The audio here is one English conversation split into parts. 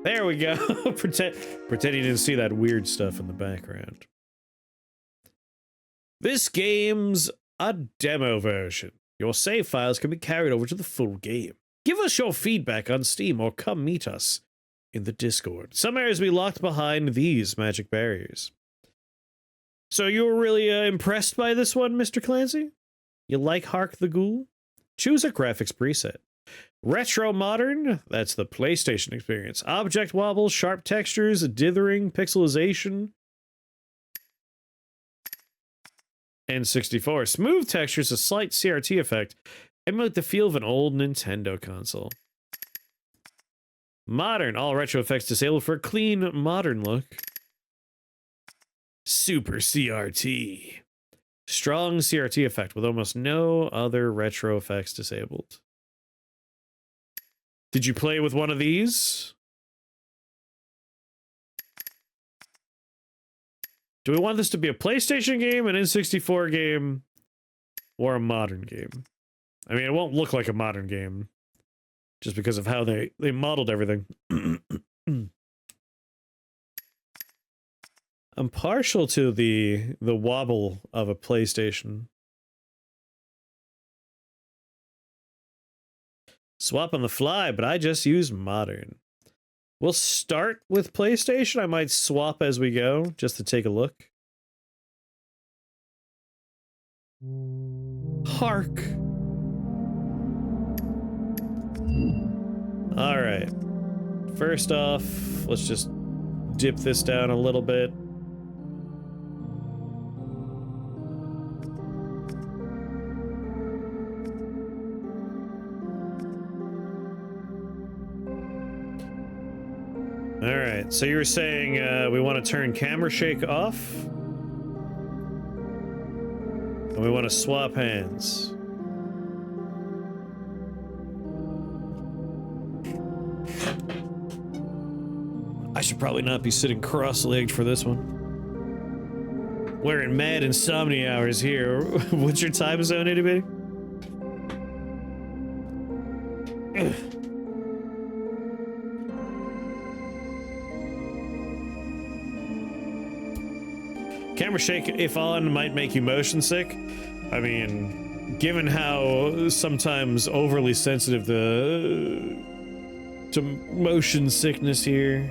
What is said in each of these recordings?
There we go. Pretend you didn't see that weird stuff in the background. This game's a demo version. Your save files can be carried over to the full game. Give us your feedback on Steam or come meet us in the Discord. Some areas will be locked behind these magic barriers. So you were really impressed by this one, Mr. Clancy? You like Hark the Ghoul? Choose a graphics preset. Retro modern, that's the PlayStation experience. Object wobble, sharp textures, dithering, pixelization. N64. Smooth textures, a slight CRT effect. Emulate the feel of an old Nintendo console. Modern, all retro effects disabled for a clean, modern look. Super CRT. Strong CRT effect with almost no other retro effects disabled. Did you play with one of these? Do we want this to be a PlayStation game, an N64 game, or a modern game? I mean, it won't look like a modern game just because of how they modeled everything. I'm partial to the wobble of a PlayStation. Swap on the fly, but I just use modern. We'll start with PlayStation. I might swap as we go, just to take a look. Hark. All right. First off, let's just dip this down a little bit. All right, so you were saying we want to turn camera shake off, and we want to swap hands. I should probably not be sitting cross-legged for this one. Wearing mad insomnia hours here. What's your time zone, itty bitty? Camera shake, if on, might make you motion sick. I mean, given how sometimes overly sensitive to motion sickness here.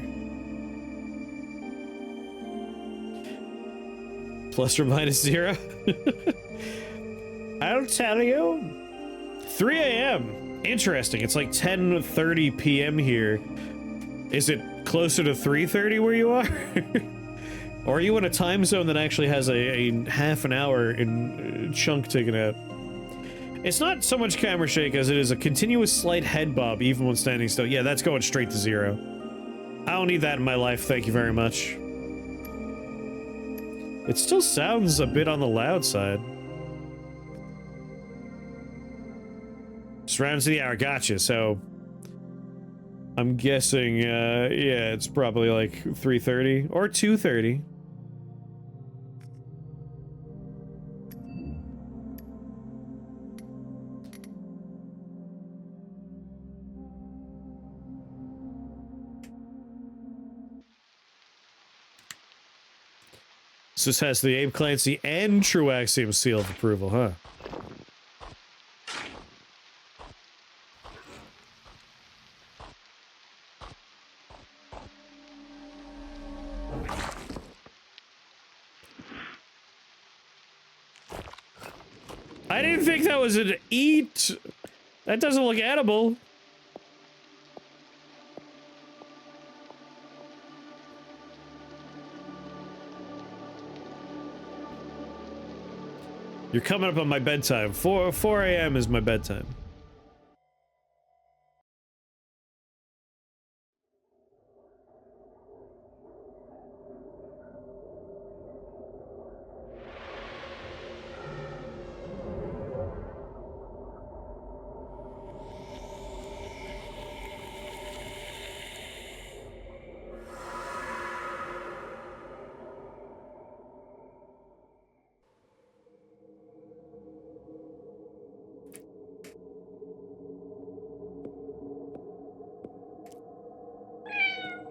Plus or minus 0? I'll tell you. 3 a.m. Interesting. It's like 10:30 p.m. here. Is it closer to 3:30 where you are? Or are you in a time zone that actually has a half an hour in chunk taken out? It's not so much camera shake as it is a continuous slight head bob even when standing still. Yeah, that's going straight to 0. I don't need that in my life, thank you very much. It still sounds a bit on the loud side. Surrounds the hour, gotcha, so... I'm guessing, yeah, it's probably like 3:30 or 2:30. So this has the Abe Clancy and True Axiom seal of approval, huh? I didn't think that was an eat. That doesn't look edible. You're coming up on my bedtime. 4 a.m. is my bedtime.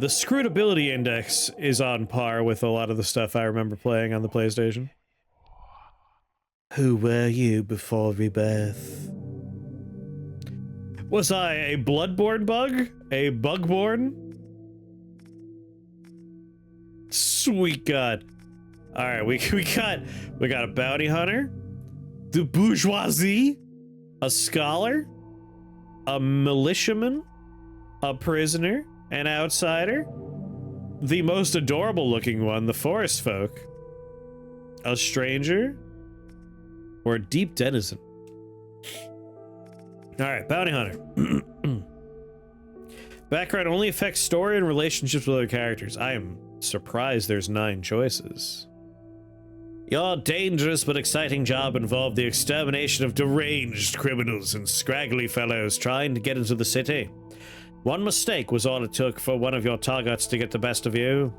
The scrutability index is on par with a lot of the stuff I remember playing on the PlayStation. Who were you before rebirth? Was I a bloodborne bug? A bugborn? Sweet God. Alright, we got a bounty hunter, the bourgeoisie, a scholar, a militiaman, a prisoner, an outsider, the most adorable looking one, the forest folk, a stranger, or a deep denizen. Alright, bounty hunter. Background only affects story and relationships with other characters. I am surprised there's 9 choices. Your dangerous but exciting job involved the extermination of deranged criminals and scraggly fellows trying to get into the city. One mistake was all it took for one of your targets to get the best of you.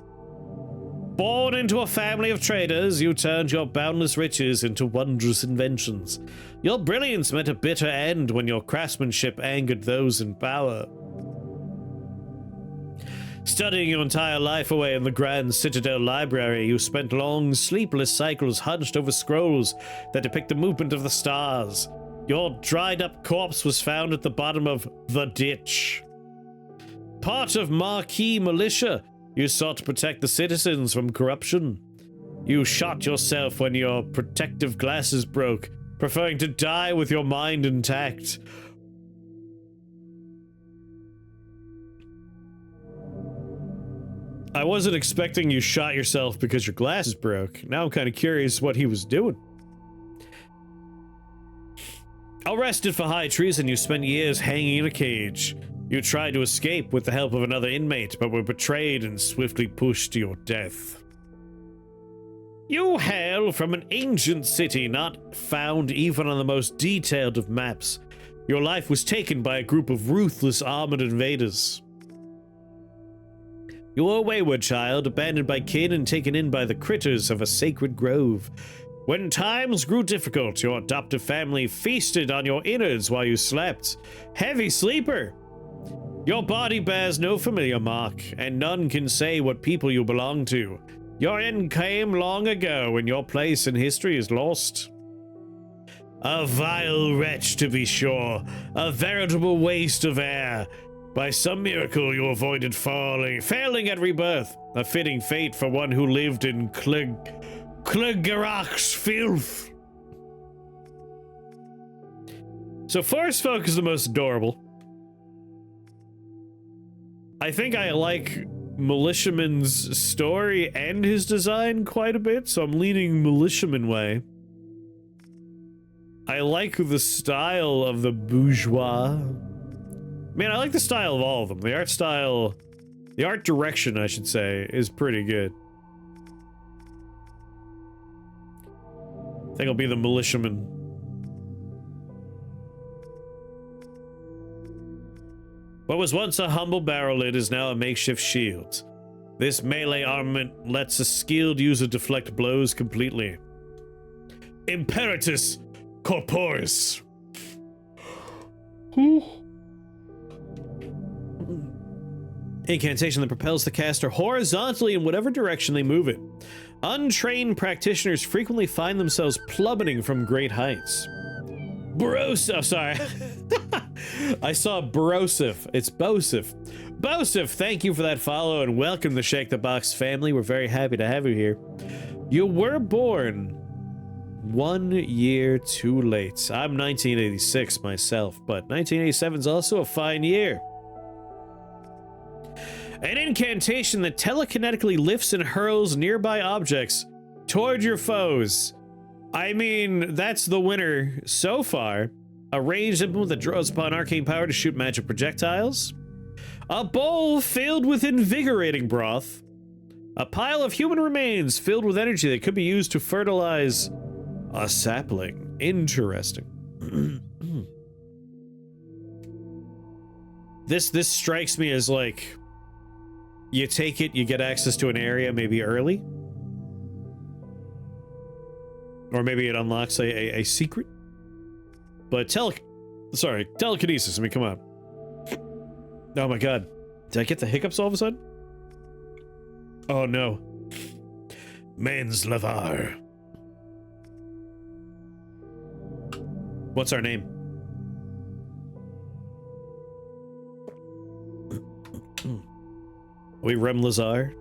Born into a family of traders, you turned your boundless riches into wondrous inventions. Your brilliance met a bitter end when your craftsmanship angered those in power. Studying your entire life away in the Grand Citadel Library, you spent long, sleepless cycles hunched over scrolls that depict the movement of the stars. Your dried-up corpse was found at the bottom of the ditch. Part of Marquis militia, you sought to protect the citizens from corruption. You shot yourself when your protective glasses broke, preferring to die with your mind intact. I wasn't expecting you shot yourself because your glasses broke. Now I'm kind of curious what he was doing. Arrested for high treason, you spent years hanging in a cage. You tried to escape with the help of another inmate, but were betrayed and swiftly pushed to your death. You hail from an ancient city not found even on the most detailed of maps. Your life was taken by a group of ruthless armored invaders. You were a wayward child, abandoned by kin and taken in by the critters of a sacred grove. When times grew difficult, your adoptive family feasted on your innards while you slept. Heavy sleeper! Your body bears no familiar mark, and none can say what people you belong to. Your end came long ago, and your place in history is lost. A vile wretch, to be sure, a veritable waste of air. By some miracle you avoided failing at rebirth, a fitting fate for one who lived in Cleggarach's filth. So Forest Folk is the most adorable. I think I like Militiaman's story and his design quite a bit, so I'm leaning Militiaman way. I like the style of the bourgeois. Man, I like the style of all of them. The art style, the art direction, I should say, is pretty good. I think I'll be the militiaman. What was once a humble barrel lid is now a makeshift shield. This melee armament lets a skilled user deflect blows completely. Imperatus corporis. Incantation that propels the caster horizontally in whatever direction they move it. Untrained practitioners frequently find themselves plummeting from great heights. Brosif, sorry. I saw Brosif. It's Bosif. Bosif, thank you for that follow and welcome to Shake the Box family. We're very happy to have you here. You were born 1 year too late. I'm 1986 myself, but 1987 is also a fine year. An incantation that telekinetically lifts and hurls nearby objects toward your foes. I mean, that's the winner so far. A ranged implement that draws upon arcane power to shoot magic projectiles. A bowl filled with invigorating broth. A pile of human remains filled with energy that could be used to fertilize a sapling. Interesting. This strikes me as like, you take it, you get access to an area maybe early. Or maybe it unlocks a secret. But telekinesis, I mean, come on. Oh my god. Did I get the hiccups all of a sudden? Oh no. Mens Lavar. What's our name? We Rem Lazar?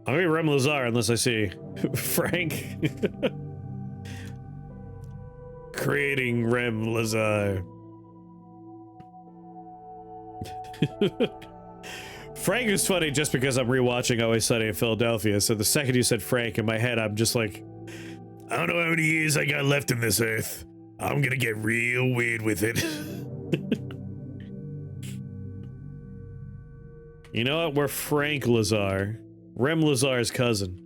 I'm gonna be Rem Lazar unless I see Frank. Creating Rem Lazar. Frank is funny just because I'm rewatching Always Sunny in Philadelphia, so the second you said Frank in my head, I'm just like, I don't know how many years I got left in this earth. I'm gonna get real weird with it. You know what? We're Frank Lazar. Rem Lazar's cousin.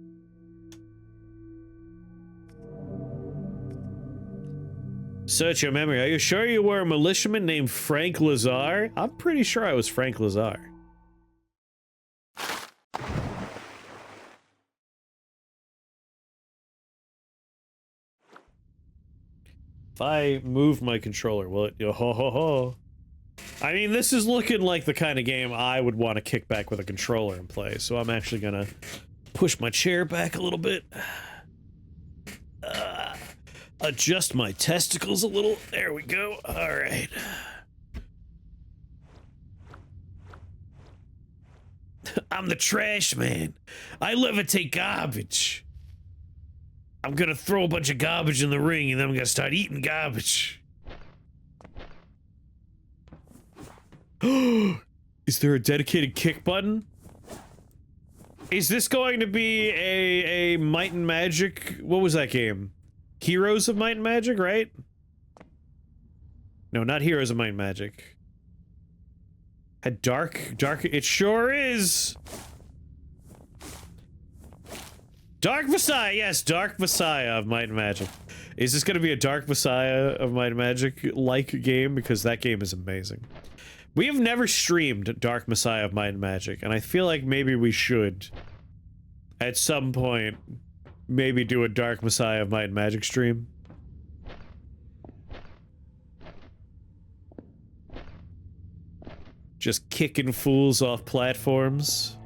Search your memory. Are you sure you were a militiaman named Frank Lazar? I'm pretty sure I was Frank Lazar. If I move my controller, will it? Ho ho ho. I mean, this is looking like the kind of game I would want to kick back with a controller and play, so I'm actually gonna push my chair back a little bit. Adjust my testicles a little. There we go. Alright. I'm the trash man. I levitate garbage. I'm gonna throw a bunch of garbage in the ring and then I'm gonna start eating garbage. Is there a dedicated kick button? Is this going to be a Might and Magic? What was that game? Heroes of Might and Magic, right? No, not Heroes of Might and Magic. A dark, it sure is! Dark Messiah, yes, Dark Messiah of Might and Magic. Is this gonna be a Dark Messiah of Might and Magic-like game? Because that game is amazing. We have never streamed Dark Messiah of Might and Magic, and I feel like maybe we should, at some point, maybe do a Dark Messiah of Might and Magic stream. Just kicking fools off platforms.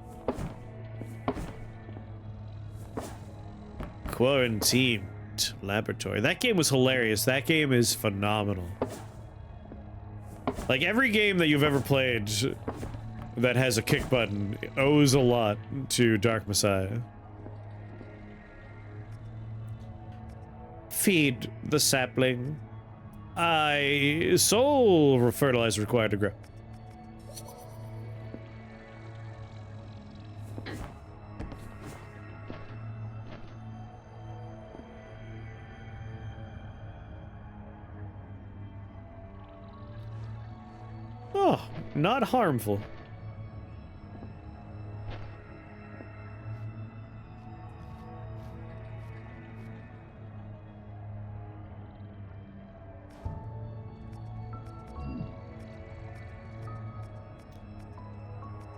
Quarantined Laboratory. That game was hilarious. That game is phenomenal. Like, every game that you've ever played that has a kick button owes a lot to Dark Messiah. Feed the sapling. Soul fertilizer required to grow. Oh, not harmful.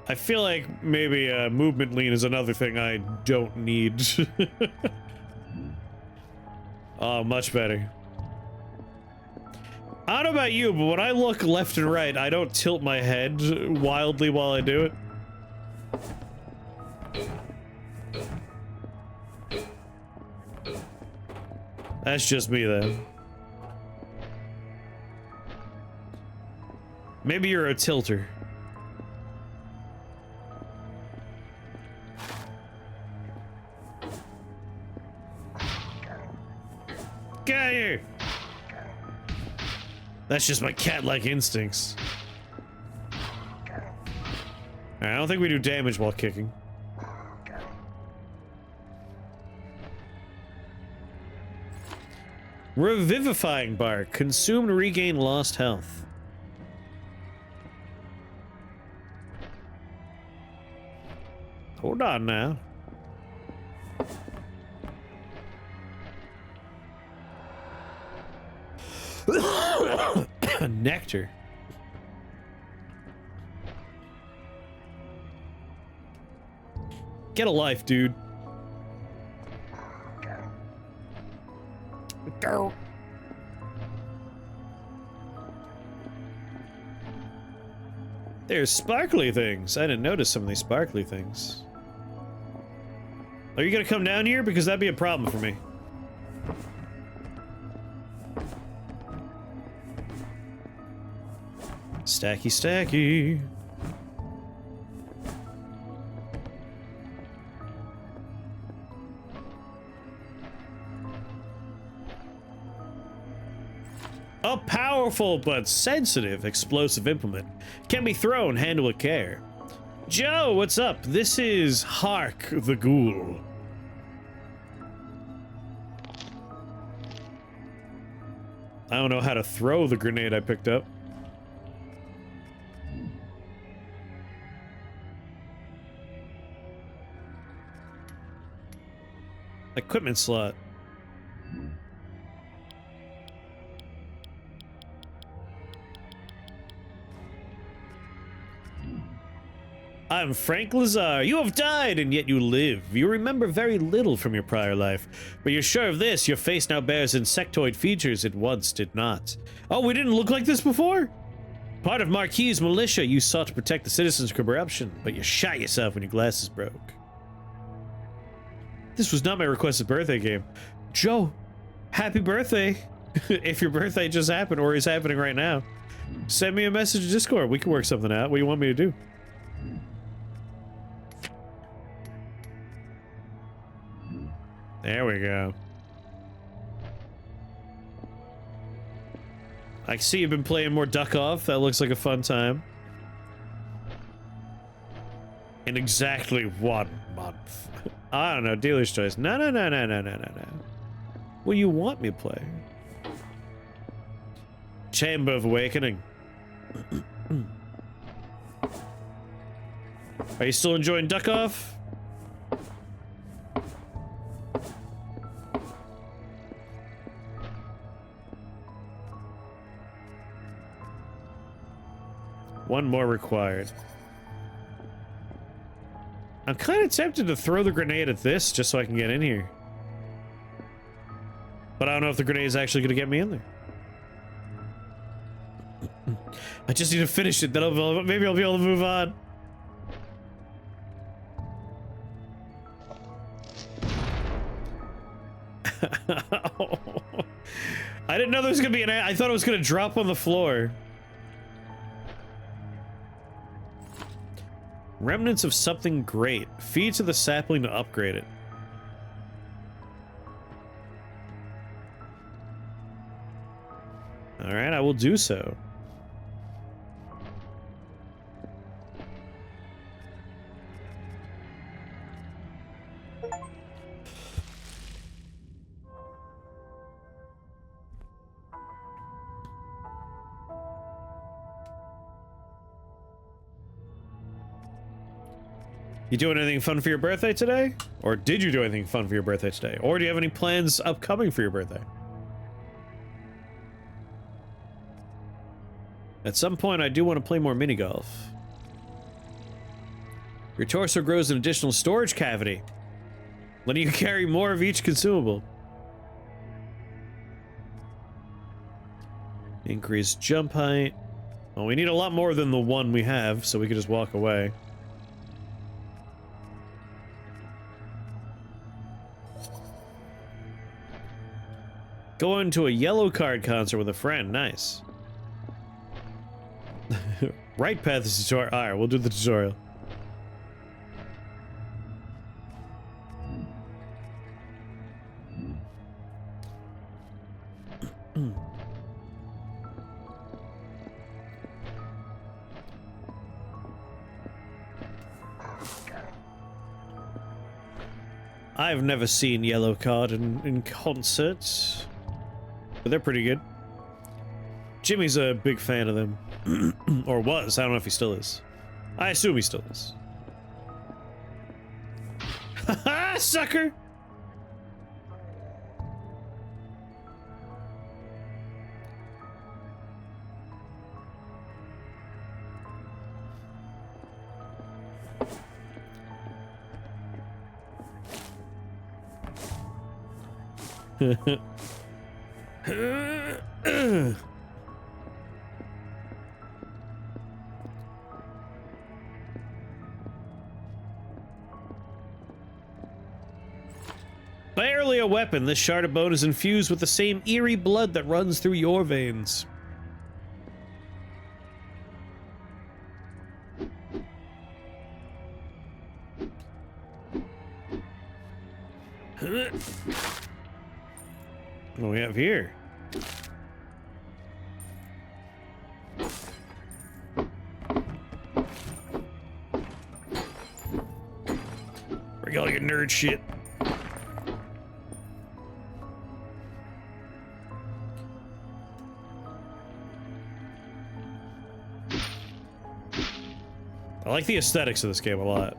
I feel like maybe movement lean is another thing I don't need. Oh, much better. I don't know about you, but when I look left and right, I don't tilt my head wildly while I do it. That's just me, though. Maybe you're a tilter. Get out of here! That's just my cat-like instincts. I don't think we do damage while kicking. Revivifying bark. Consume to regain lost health. Hold on now. Nectar. Get a life, dude. Go. There's sparkly things. I didn't notice some of these sparkly things. Are you gonna come down here? Because that'd be a problem for me. Stacky, stacky. A powerful but sensitive explosive implement can be thrown, handle with care. Joe, what's up? This is Hark the Ghoul. I don't know how to throw the grenade I picked up. Equipment slot. I'm Frank Lazar. You have died, and yet you live. You remember very little from your prior life, but you're sure of this. Your face now bears insectoid features it once did not. Oh, we didn't look like this before? Part of Marquis' militia, you sought to protect the citizens from corruption, but you shot yourself when your glasses broke. This was not my requested birthday game. Joe, happy birthday. If your birthday just happened or is happening right now, send me a message in Discord. We can work something out. What do you want me to do? There we go. I see you've been playing more Duck Off. That looks like a fun time. In exactly 1 month. I don't know, dealer's choice. No. What do you want me to play? Chamber of Awakening. Are you still enjoying Duck Off? One more required. I'm kind of tempted to throw the grenade at this just so I can get in here. But I don't know if the grenade is actually going to get me in there. I just need to finish it, then maybe I'll be able to move on. I didn't know there was going to be I thought it was going to drop on the floor. Remnants of something great. Feed to the sapling to upgrade it. Alright, I will do so. You doing anything fun for your birthday today? Or did you do anything fun for your birthday today? Or do you have any plans upcoming for your birthday? At some point, I do want to play more mini golf. Your torso grows an additional storage cavity, letting you carry more of each consumable. Increased jump height. Well, we need a lot more than the one we have, so we can just walk away. Going to a yellow card concert with a friend. Nice. Right path is tutorial. Alright, we'll do the tutorial. I've never seen Yellow Card in concerts, but they're pretty good. Jimmy's a big fan of them. Or was. I don't know if he still is. I assume he still is. Haha, sucker! Barely a weapon, this shard of bone is infused with the same eerie blood that runs through your veins. What do we have here? Bring all your nerd shit. I like the aesthetics of this game a lot.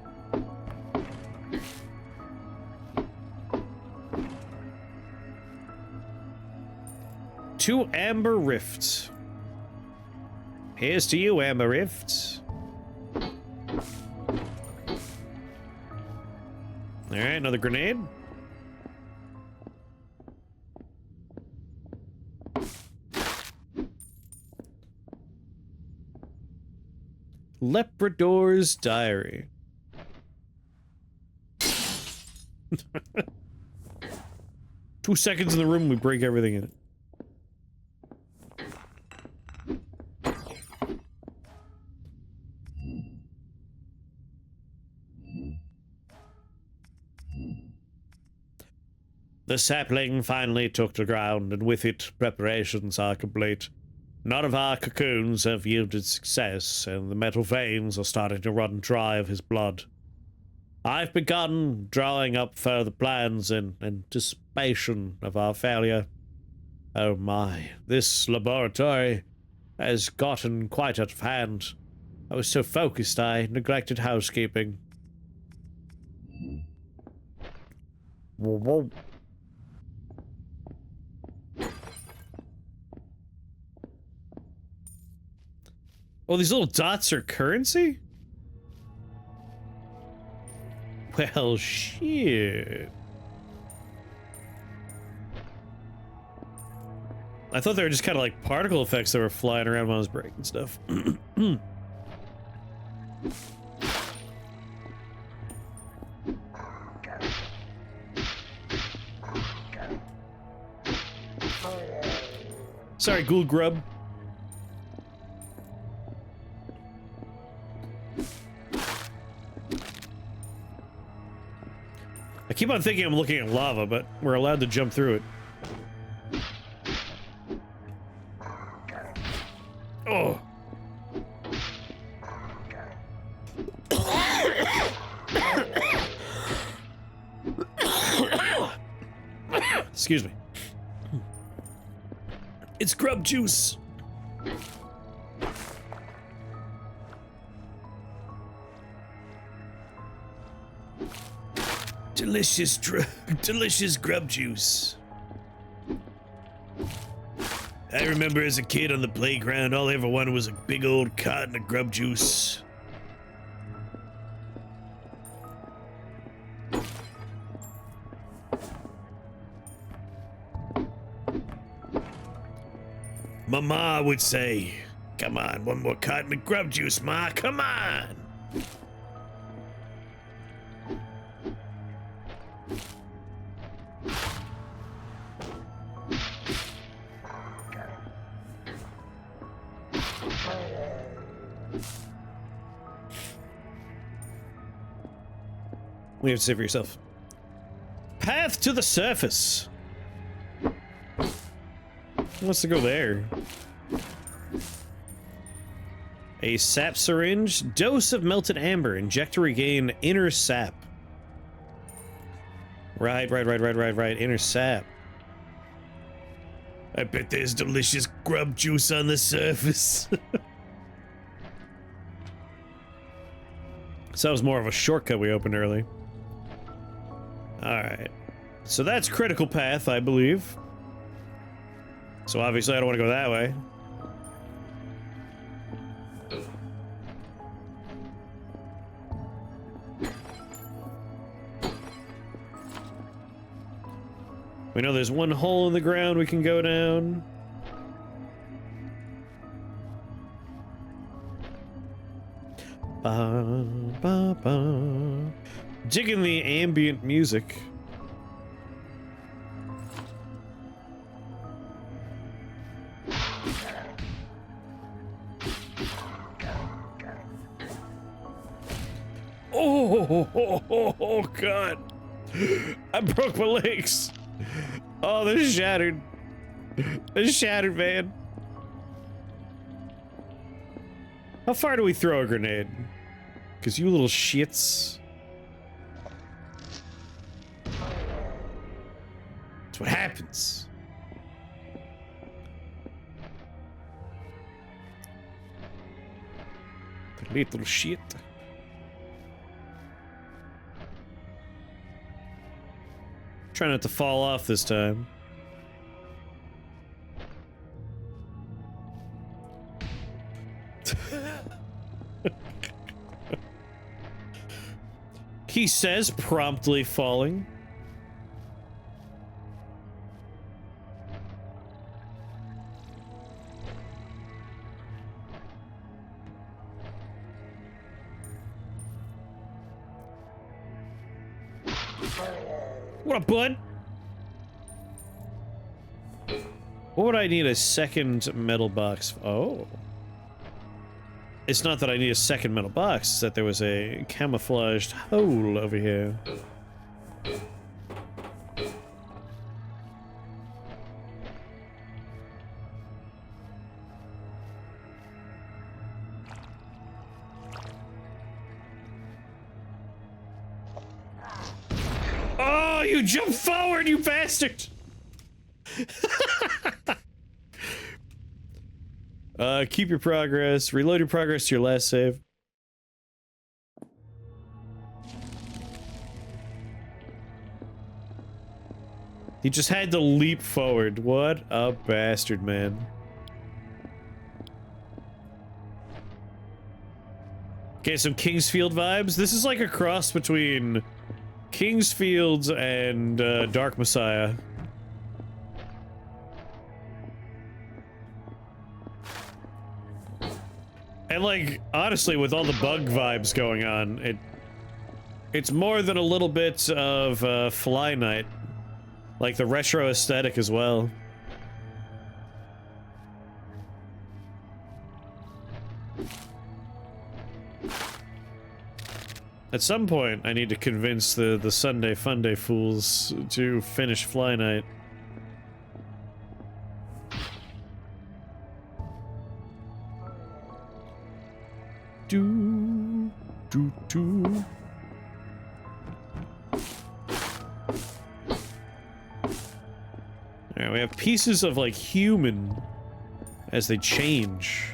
Two amber rifts. Here's to you, amber rifts. Alright, another grenade. Leprador's Diary. 2 seconds in the room, we break everything in it. The sapling finally took the ground, and with it, preparations are complete. None of our cocoons have yielded success, and the metal veins are starting to run dry of his blood. I've begun drawing up further plans in anticipation of our failure. Oh my, this laboratory has gotten quite out of hand. I was so focused I neglected housekeeping. Whoa. Oh, these little dots are currency? Well, shit. I thought they were just kind of like particle effects that were flying around when I was breaking stuff. Sorry, ghoul grub. I keep on thinking I'm looking at lava, but we're allowed to jump through it. Oh. Excuse me. It's grub juice. Delicious grub juice. I remember as a kid on the playground, all I ever wanted was a big old carton of grub juice. My ma would say, "Come on, one more carton of grub juice, Ma, come on." We have to say for yourself. Path to the surface. Who wants to go there? A sap syringe. Dose of melted amber. Inject to regain inner sap. Right. Inner sap. I bet there's delicious grub juice on the surface. So that was more of a shortcut we opened early. Alright. So that's critical path, I believe. So obviously I don't want to go that way. We know there's one hole in the ground we can go down. Ba, ba, ba. Digging the ambient music. Oh, God. I broke my legs. Oh, they're shattered. They're shattered, man. How far do we throw a grenade? Because you little shits. That's what happens. The little shit. Try not to fall off this time. He says, promptly falling. What up, bud? What would I need a second metal box? Oh. It's not that I need a second metal box, it's that there was a camouflaged hole over here. Oh, you jumped forward, you bastard! Keep your progress. Reload your progress to your last save. He just had to leap forward. What a bastard, man. Okay, some Kingfield vibes. This is like a cross between Kingfield and Dark Messiah. And like, honestly, with all the bug vibes going on, it's more than a little bit of Fly Night. Like the retro aesthetic as well. At some point, I need to convince the Sunday Funday fools to finish Fly Night. Do, do, do. Alright, we have pieces of, like, human as they change.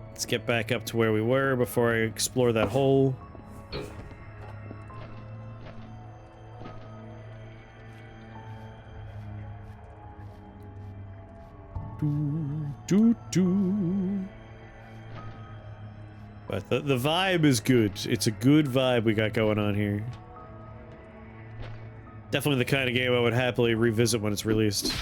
Let's get back up to where we were before I explore that hole. But the vibe is good. It's a good vibe we got going on here. Definitely the kind of game I would happily revisit when it's released.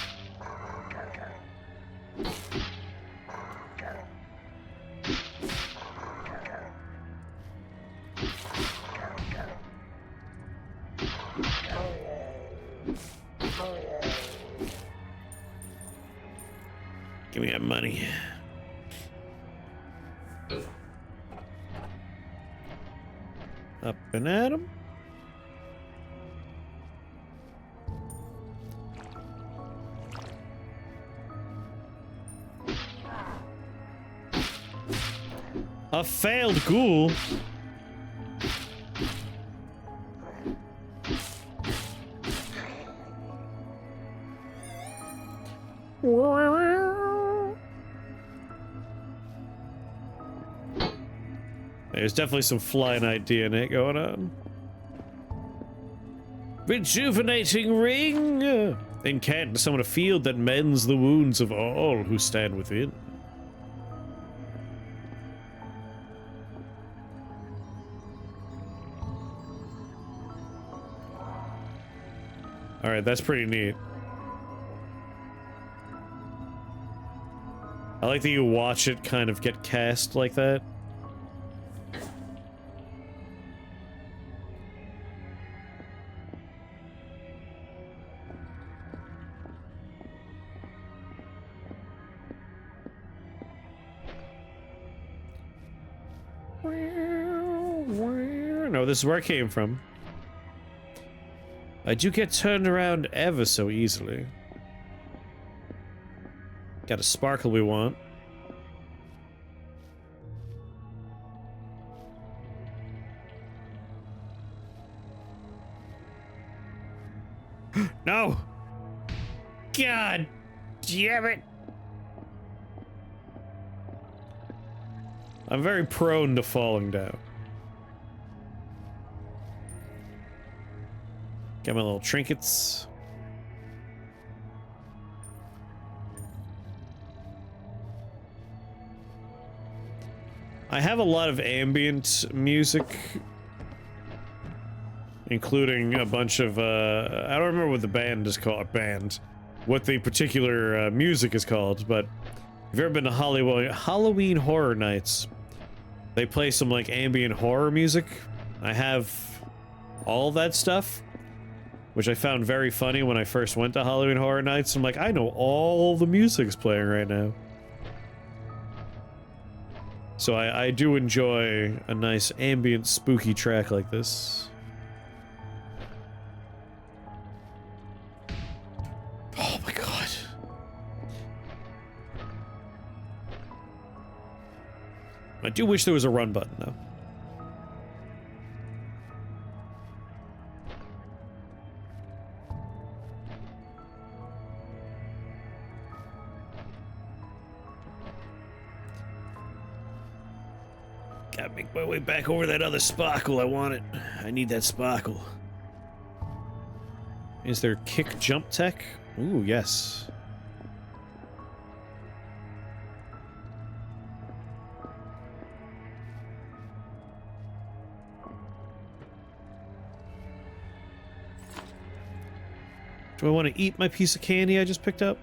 Give me that money. Up and at 'em. A failed ghoul. There's definitely some Fly Night DNA going on. Rejuvenating ring! In Kent, summon a field that mends the wounds of all who stand within. Alright, that's pretty neat. I like that you watch it kind of get cast like that. No, this is where I came from. I do get turned around ever so easily. Got a sparkle we want. No! God damn it! I'm very prone to falling down. Got my little trinkets. I have a lot of ambient music, including a bunch of, I don't remember what the band is called, what the particular music is called, but if you've ever been to Halloween Horror Nights, they play some, like, ambient horror music. I have all that stuff, which I found very funny when I first went to Halloween Horror Nights. I'm like, I know all the music's playing right now. So I do enjoy a nice ambient spooky track like this. Oh my god. I do wish there was a run button though. Gotta make my way back over that other sparkle. I want it. I need that sparkle. Is there kick jump tech? Ooh, yes. Do I want to eat my piece of candy I just picked up?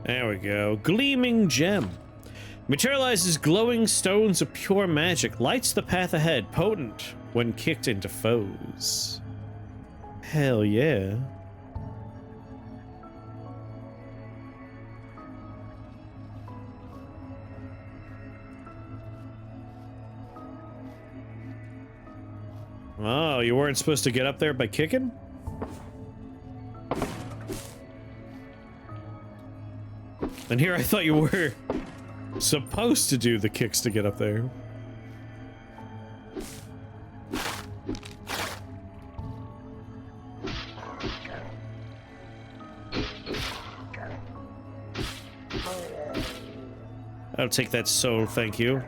There we go. Gleaming gem. Materializes glowing stones of pure magic. Lights the path ahead. Potent when kicked into foes. Hell yeah. Oh, you weren't supposed to get up there by kicking? And here I thought you were supposed to do the kicks to get up there. I'll take that soul, thank you.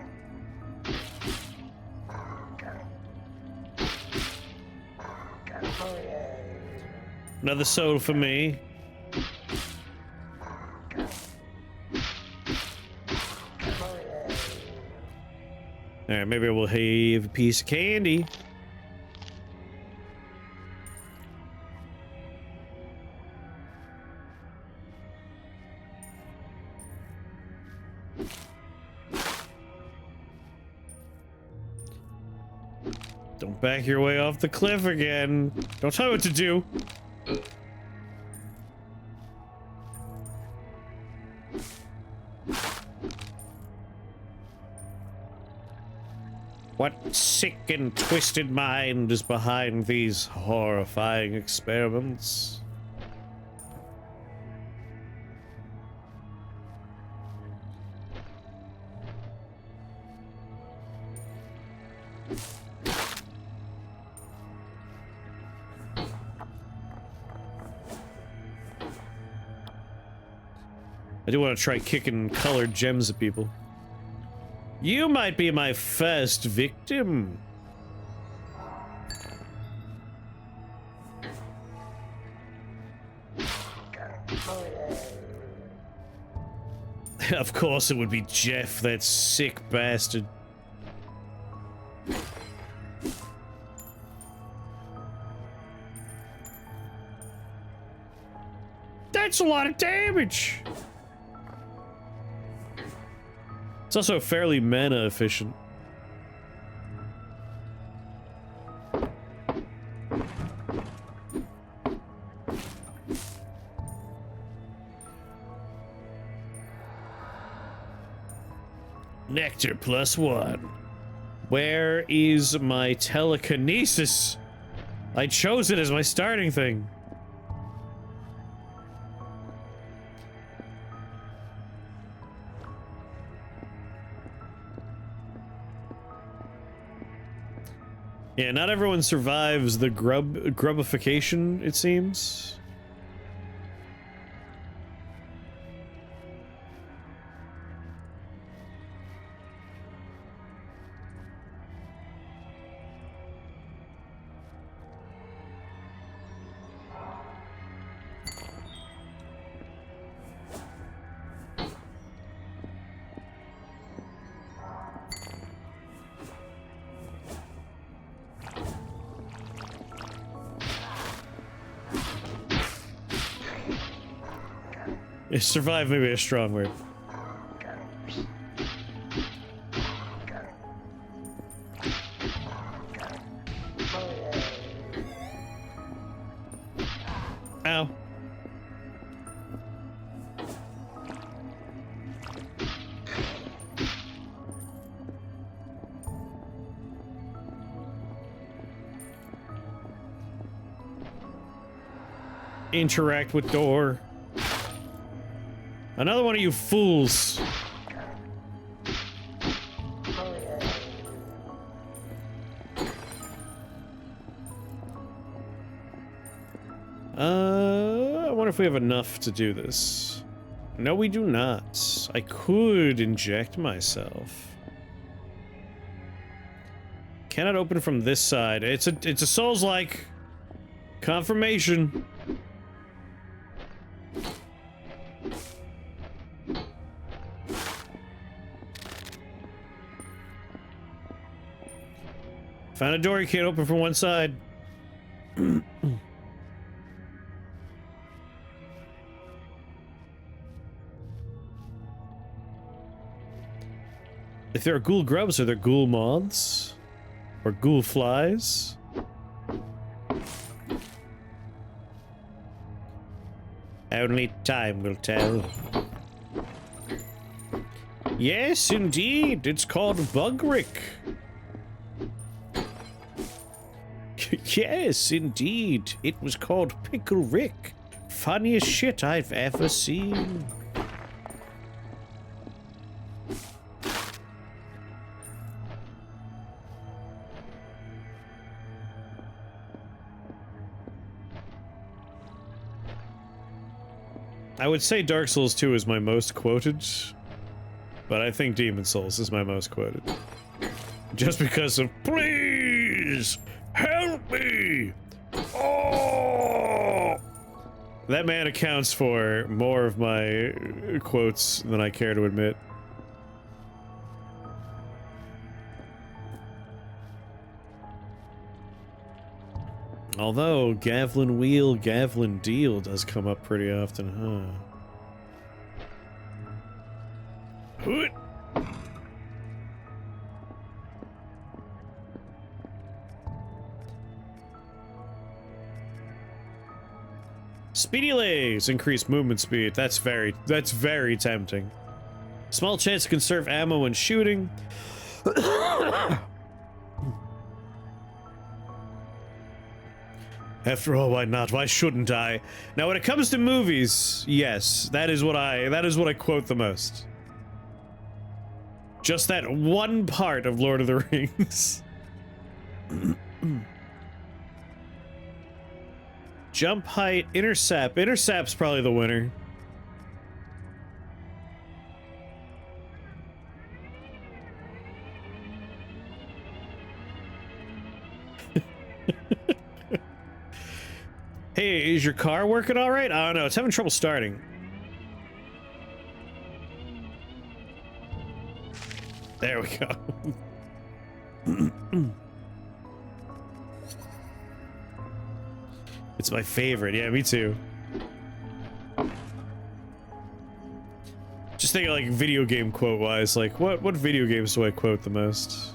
Another soul for me. Alright, maybe we'll have a piece of candy. Don't back your way off the cliff again. Don't tell me what to do. What sick and twisted mind is behind these horrifying experiments? I do want to try kicking colored gems at people. You might be my first victim. Of course it would be Jeff, that sick bastard. That's a lot of damage! It's also fairly mana efficient. Nectar +1. Where is my telekinesis? I chose it as my starting thing. Yeah, not everyone survives the grubification, it seems. Survive may be a strong word. Ow. Interact with door. Another one of you fools. I wonder if we have enough to do this. No, we do not. I could inject myself. Cannot open from this side. It's a Souls-like confirmation. Found a door you can't open from one side. If there are ghoul grubs, are there ghoul moths? Or ghoul flies? Only time will tell. Yes, indeed. It's called Bugrick. Yes, indeed. It was called Pickle Rick. Funniest shit I've ever seen. I would say Dark Souls 2 is my most quoted, but I think Demon Souls is my most quoted. Just because of, please, help me! Oh! That man accounts for more of my quotes than I care to admit. Although, Gavlin Wheel, Gavlin Deal does come up pretty often, huh? Hoot! Speedy legs, increased movement speed. That's very tempting. Small chance to conserve ammo when shooting. After all, why not? Why shouldn't I? Now, when it comes to movies, yes, that is what I quote the most. Just that one part of Lord of the Rings. Jump height, intercept. Intercept's probably the winner. Hey, is your car working all right? I don't know. It's having trouble starting. There we go. It's my favorite. Yeah, me too. Just thinking like video game quote wise, like what video games do I quote the most?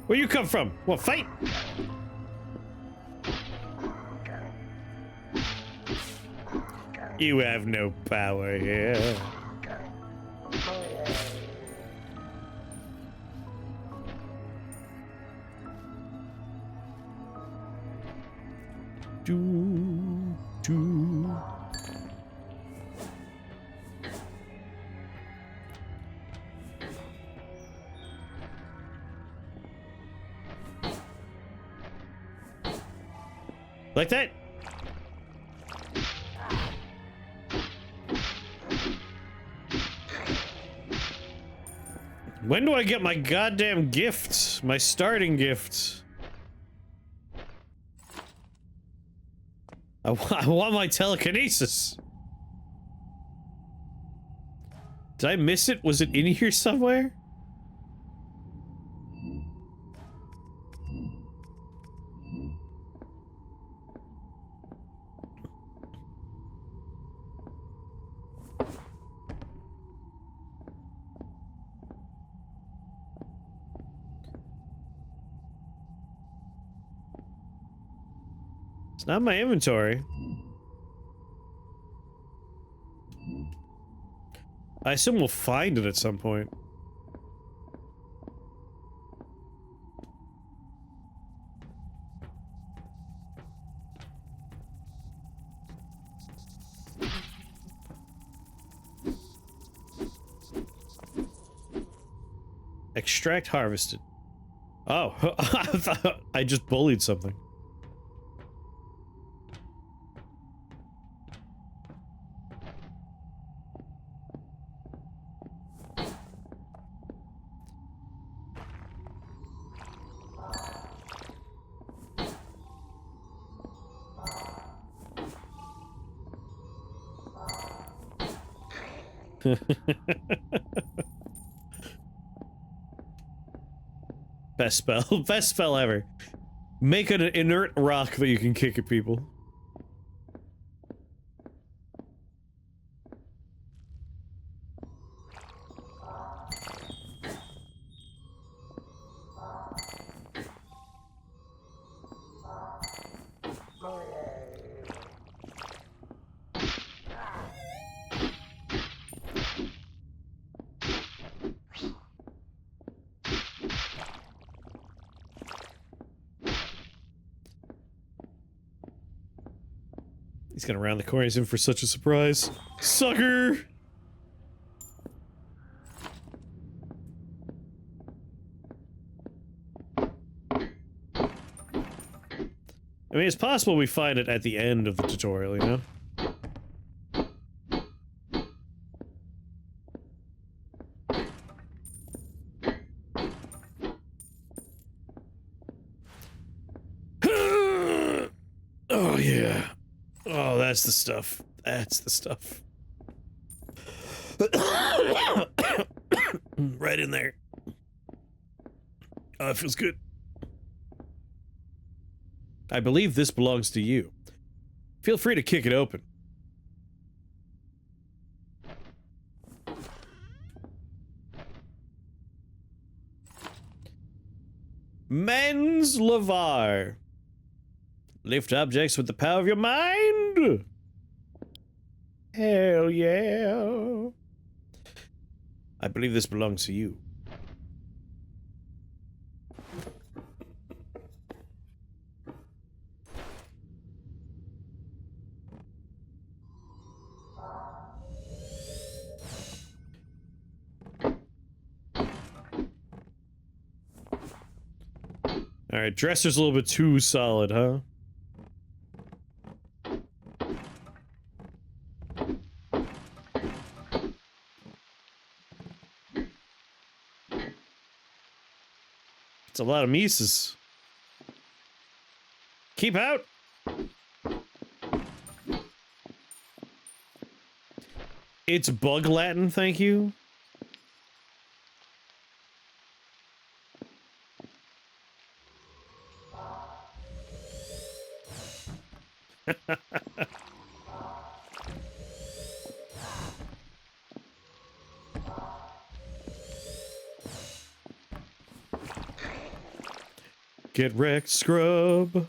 Where you come from? What, fight? You have no power here. Like that? When do I get my goddamn gift? My starting gift? I want my telekinesis. Did I miss it? Was it in here somewhere? It's not my inventory. I assume we'll find it at some point. Extract harvested. Oh, I thought I just bullied something. Best spell. Best spell ever. Make an inert rock that you can kick at people. He's gonna round the corner. He's in for such a surprise. Sucker! I mean, it's possible we find it at the end of the tutorial, you know? Oh, yeah. Oh, that's the stuff. That's the stuff. Right in there. Oh, it feels good. I believe this belongs to you. Feel free to kick it open. Men's Lavar. Lift objects with the power of your mind? Hell yeah. I believe this belongs to you. Alright, dresser's a little bit too solid, huh? It's a lot of Mises. Keep out! It's bug Latin, thank you. Get wrecked, scrub.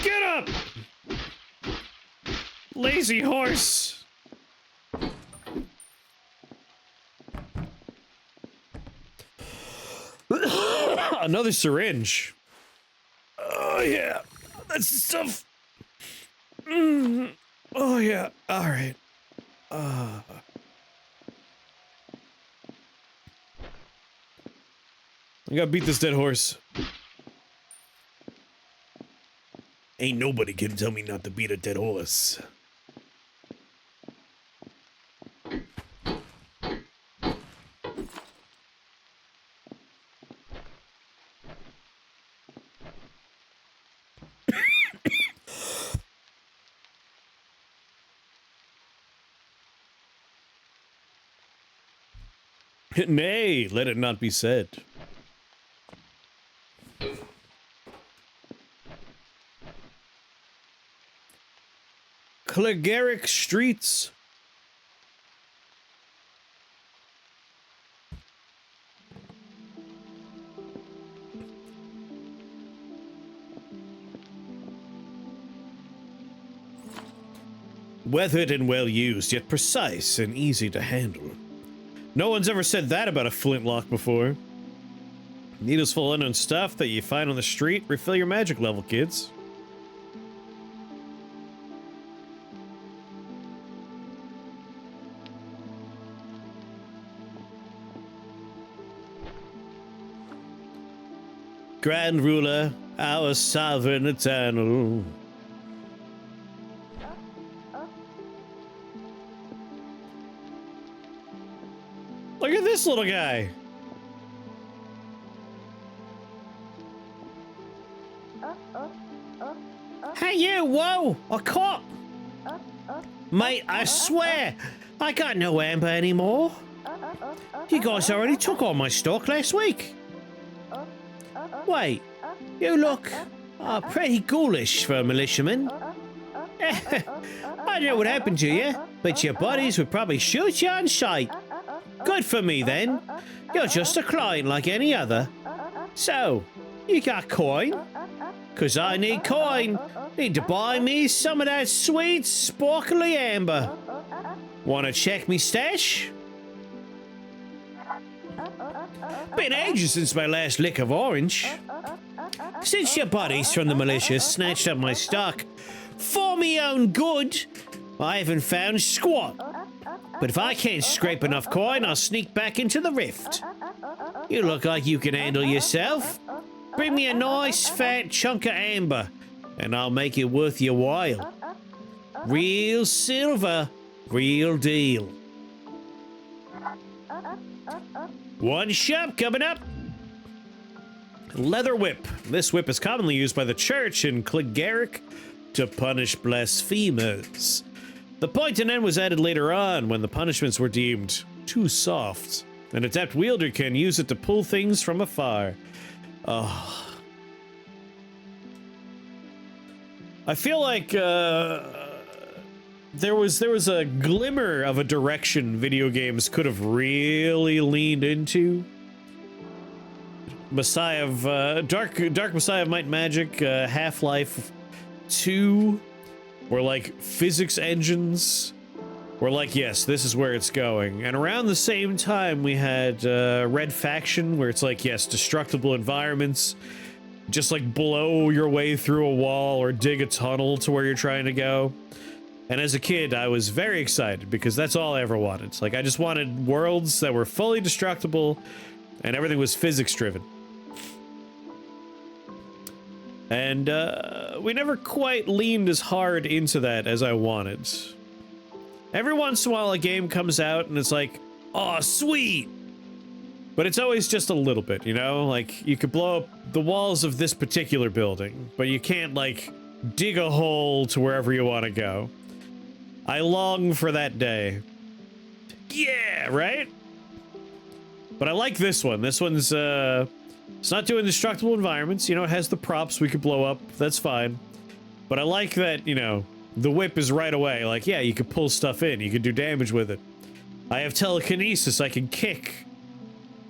Get up! Lazy horse! Another syringe. Oh yeah, that's the stuff. Oh yeah, alright. I gotta beat this dead horse. Ain't nobody can tell me not to beat a dead horse. Nay, let it not be said. Clegaric streets. Weathered and well used, yet precise and easy to handle. No one's ever said that about a flintlock before. Needles full of unknown stuff that you find on the street. Refill your magic level, kids. Grand ruler, our sovereign eternal. Look at this little guy. Hey you, whoa, a cop. Mate, I swear, I got no amber anymore. You guys already took all my stock last week. Wait, you look pretty ghoulish for a militiaman. I don't know what happened to you, but your buddies would probably shoot you on sight. Good for me then. You're just a client like any other. So, you got coin? 'Cause I need coin. Need to buy me some of that sweet, sparkly amber. Wanna check me stash? Been ages since my last lick of orange. Since your buddies from the militia snatched up my stock, for me own good, I haven't found squat. But if I can't scrape enough coin, I'll sneak back into the rift. You look like you can handle yourself. Bring me a nice fat chunk of amber, and I'll make it worth your while. Real silver, real deal. One shop coming up. Leather whip. This whip is commonly used by the church in Clegaric to punish blasphemers. The point and end was added later on when the punishments were deemed too soft. An adept wielder can use it to pull things from afar. Oh. I feel like there was a glimmer of a direction video games could have really leaned into. Messiah of Dark Messiah of Might and Magic, Half-Life 2, where like physics engines were like, yes, this is where it's going. And around the same time we had Red Faction, where it's like, yes, destructible environments, just like blow your way through a wall or dig a tunnel to where you're trying to go. And as a kid, I was very excited because that's all I ever wanted. Like, I just wanted worlds that were fully destructible and everything was physics driven. And we never quite leaned as hard into that as I wanted. Every once in a while a game comes out and it's like, oh, sweet! But it's always just a little bit, you know? Like, you could blow up the walls of this particular building, but you can't, like, dig a hole to wherever you want to go. I long for that day. Yeah, right? But I like this one. This one's, it's not doing destructible environments. You know, it has the props we could blow up. That's fine. But I like that, you know, the whip is right away. Like, yeah, you could pull stuff in. You could do damage with it. I have telekinesis. I can kick.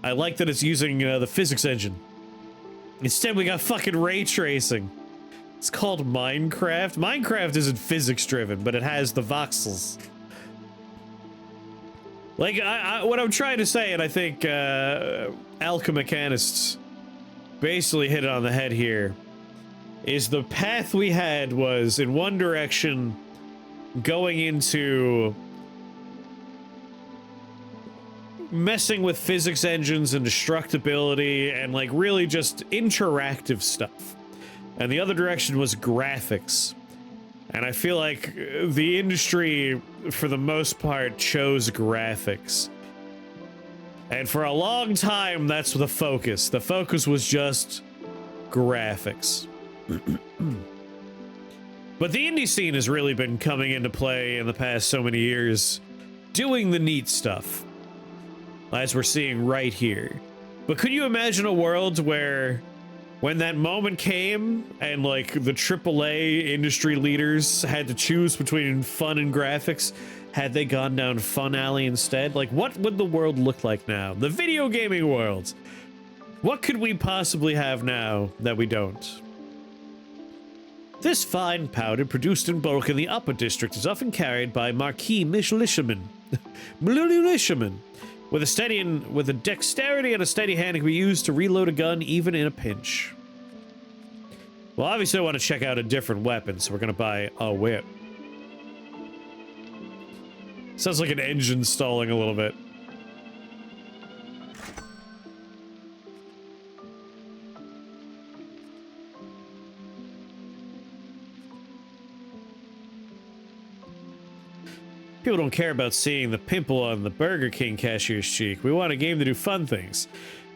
I like that it's using the physics engine. Instead, we got fucking ray tracing. It's called Minecraft. Minecraft isn't physics driven, but it has the voxels. Like, what I'm trying to say, and I think alchemechanists basically hit it on the head here, is the path we had was in one direction going into messing with physics engines and destructibility and like really just interactive stuff. And the other direction was graphics. And I feel like the industry, for the most part, chose graphics. And for a long time, that's the focus. The focus was just graphics. But the indie scene has really been coming into play in the past so many years, doing the neat stuff, as we're seeing right here. But could you imagine a world where, when that moment came and like the AAA industry leaders had to choose between fun and graphics, had they gone down Fun Alley instead? Like, what would the world look like now? The video gaming world. What could we possibly have now that we don't? This fine powder produced in bulk in the upper district is often carried by marquis militiamen. Militiamen. With a dexterity and a steady hand, it can be used to reload a gun even in a pinch. Well, obviously I want to check out a different weapon, so we're gonna buy a whip. Sounds like an engine stalling a little bit. People don't care about seeing the pimple on the Burger King cashier's cheek. We want a game to do fun things.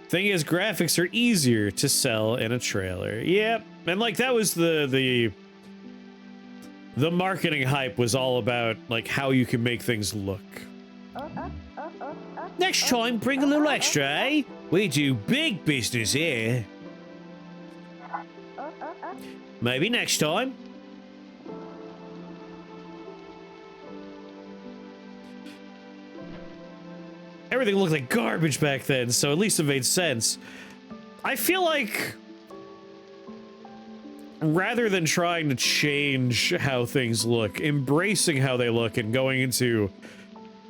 Thing is, graphics are easier to sell in a trailer. Yep, and like that was the marketing hype was all about like how you can make things look. Next time, bring a little extra, eh? We do big business here. Maybe next time. Everything looked like garbage back then, so at least it made sense. I feel like, rather than trying to change how things look, embracing how they look and going into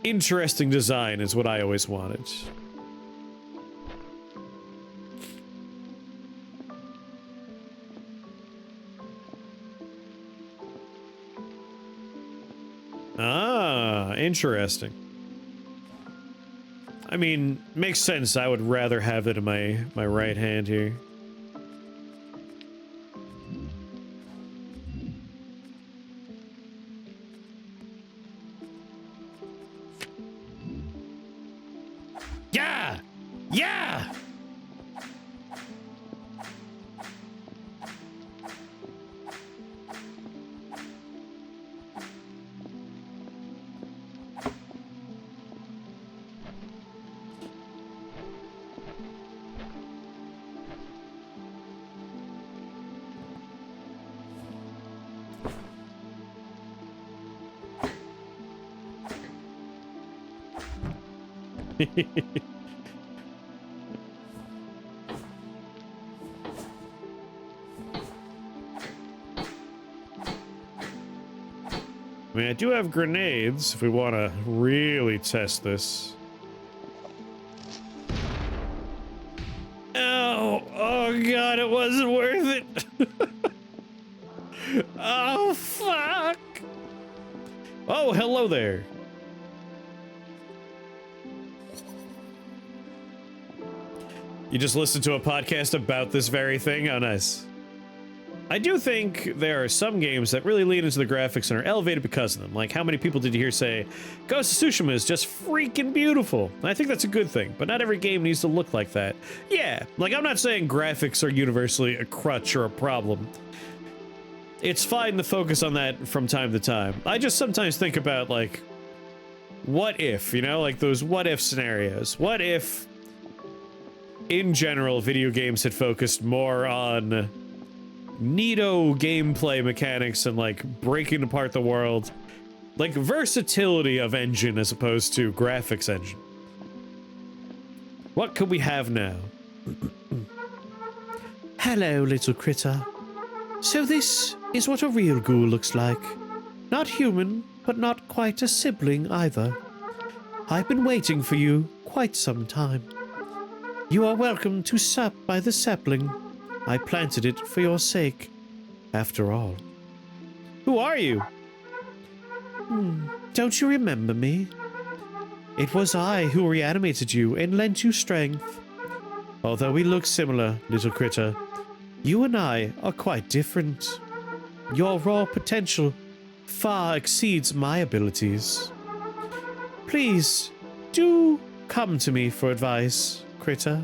interesting design is what I always wanted. Ah, interesting. I mean, makes sense. I would rather have it in my right hand here. Yeah! Yeah! I mean, I do have grenades if we want to really test this. Oh, oh god, it wasn't worth it. Oh, fuck. Oh, hello there. You just listened to a podcast about this very thing? Oh, nice. I do think there are some games that really lean into the graphics and are elevated because of them. Like, how many people did you hear say, Ghost of Tsushima is just freaking beautiful? And I think that's a good thing, but not every game needs to look like that. Yeah, like, I'm not saying graphics are universally a crutch or a problem. It's fine to focus on that from time to time. I just sometimes think about, like, what if, you know? Like, those what if scenarios. What if, in general, video games had focused more on neato gameplay mechanics and like breaking apart the world, like versatility of engine as opposed to graphics engine. What could we have now? Hello, little critter. So this is what a real ghoul looks like. Not human, but not quite a sibling either. I've been waiting for you quite some time. You are welcome to sup by the sapling. I planted it for your sake, after all. Who are you? Don't you remember me? It was I who reanimated you and lent you strength. Although we look similar, little critter, you and I are quite different. Your raw potential far exceeds my abilities. Please, do come to me for advice, critter.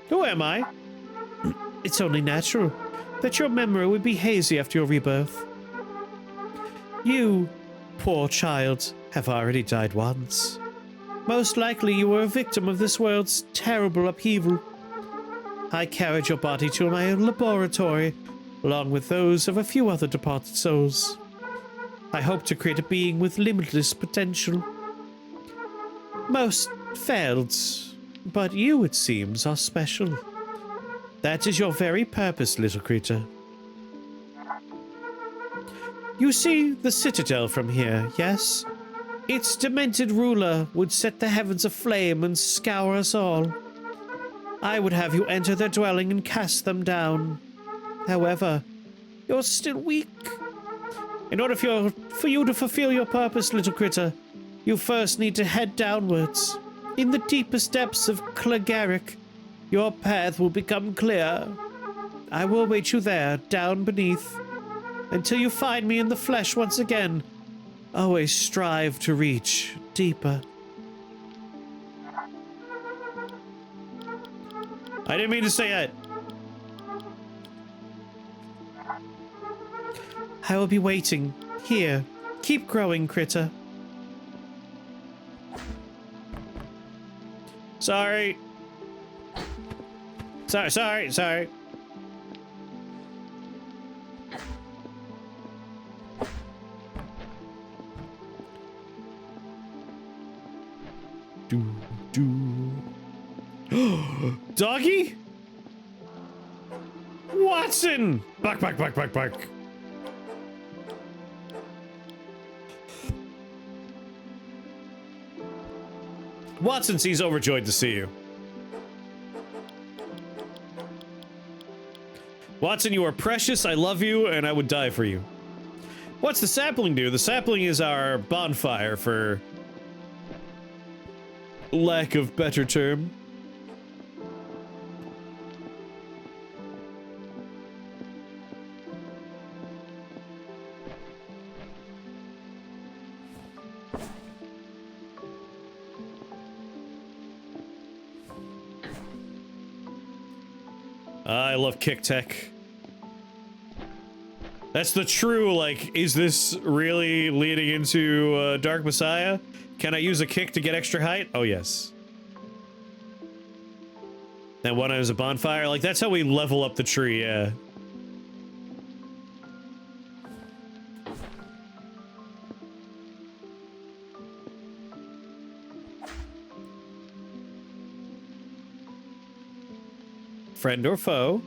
Who am I? It's only natural that your memory would be hazy after your rebirth. You, poor child, have already died once. Most likely you were a victim of this world's terrible upheaval. I carried your body to my own laboratory, along with those of a few other departed souls. I hope to create a being with limitless potential. Most failed, but you, it seems, are special. That is your very purpose, little creature. You see the citadel from here, yes? Its demented ruler would set the heavens aflame and scour us all. I would have you enter their dwelling and cast them down. However, you're still weak. In order for you to fulfill your purpose, little critter, you first need to head downwards. In the deepest depths of Clegaric, your path will become clear. I will wait you there, down beneath, until you find me in the flesh once again. Always strive to reach deeper. I didn't mean to say that. I will be waiting. Here. Keep growing, critter. Sorry. Sorry. Doggy? Watson! Back. Watson seems overjoyed to see you. Watson, you are precious, I love you, and I would die for you. What's the sapling do? The sapling is our bonfire, for lack of better term. I love kick tech. That's the true, like, is this really leading into Dark Messiah? Can I use a kick to get extra height? Oh, yes. And one is a bonfire. Like, that's how we level up the tree, yeah. Friend or foe?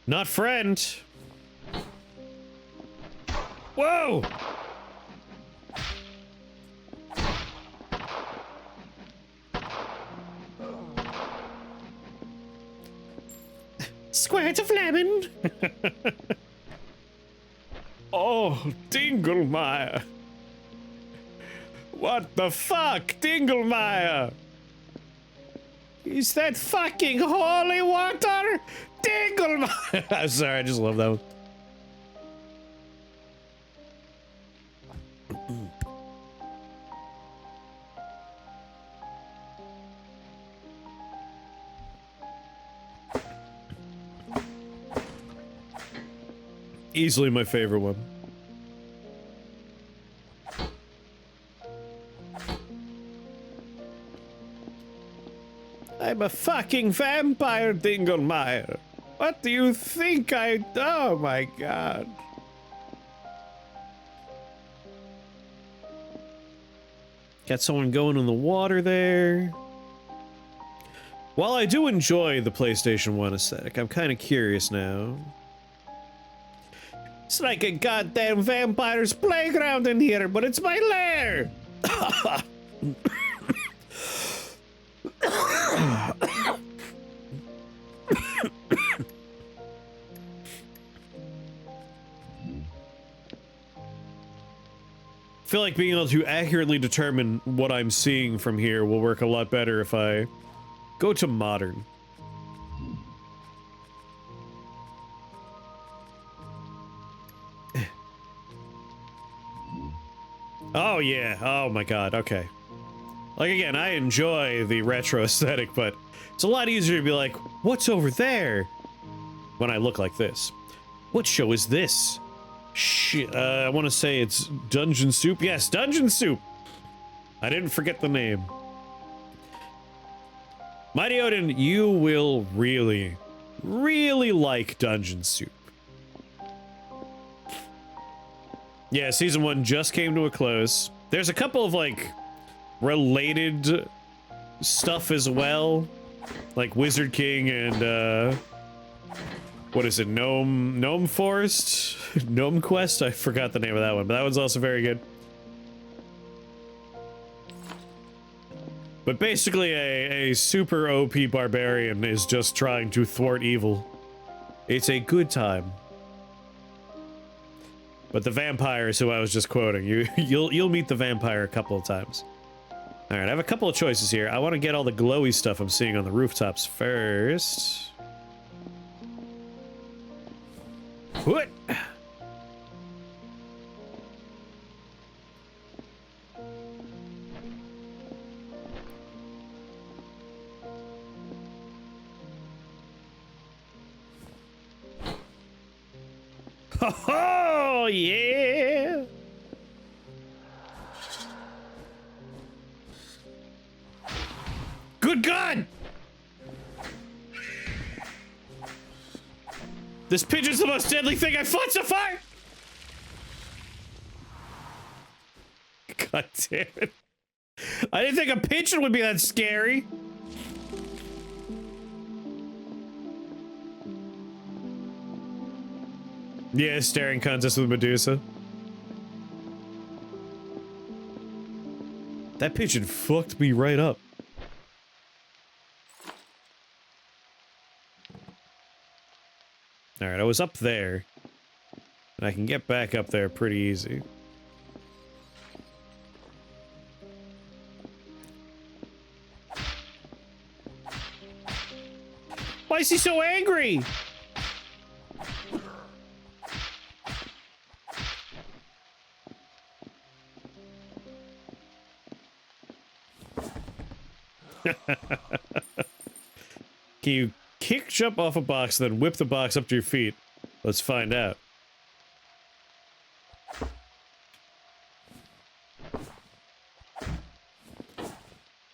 Not friend. Whoa! Squirt of lemon. Oh, Dinglemeyer. What the fuck, Dinglemeyer? Is that fucking holy water? Dinglemeyer. I'm sorry, I just love that one. Easily my favorite one. I'm a fucking vampire, Dinglemeyer. What do you think I... Oh my god. Got someone going in the water there. While I do enjoy the PlayStation 1 aesthetic, I'm kind of curious now. It's like a goddamn vampire's playground in here, but it's my lair! I feel like being able to accurately determine what I'm seeing from here will work a lot better if I go to modern. Oh yeah, oh my god, okay. Like again, I enjoy the retro aesthetic, but it's a lot easier to be like, what's over there? When I look like this. What show is this? Shit, I want to say it's Dungeon Soup. Yes, Dungeon Soup! I didn't forget the name. Mighty Odin, you will really, really like Dungeon Soup. Yeah, season 1 just came to a close. There's a couple of, like, related stuff as well. Like Wizard King and, what is it, Gnome Forest? Gnome Quest? I forgot the name of that one, but that one's also very good. But basically a super OP barbarian is just trying to thwart evil. It's a good time. But the vampires who I was just quoting, you'll meet the vampire a couple of times. Alright, I have a couple of choices here. I want to get all the glowy stuff I'm seeing on the rooftops first. What? Oh, yeah! Good God! This pigeon's the most deadly thing I've fought so far! God damn it. I didn't think a pigeon would be that scary. Yeah, staring contest with Medusa. That pigeon fucked me right up. Alright, I was up there. And I can get back up there pretty easy. Why is he so angry? Can you kick jump off a box, then whip the box up to your feet? Let's find out.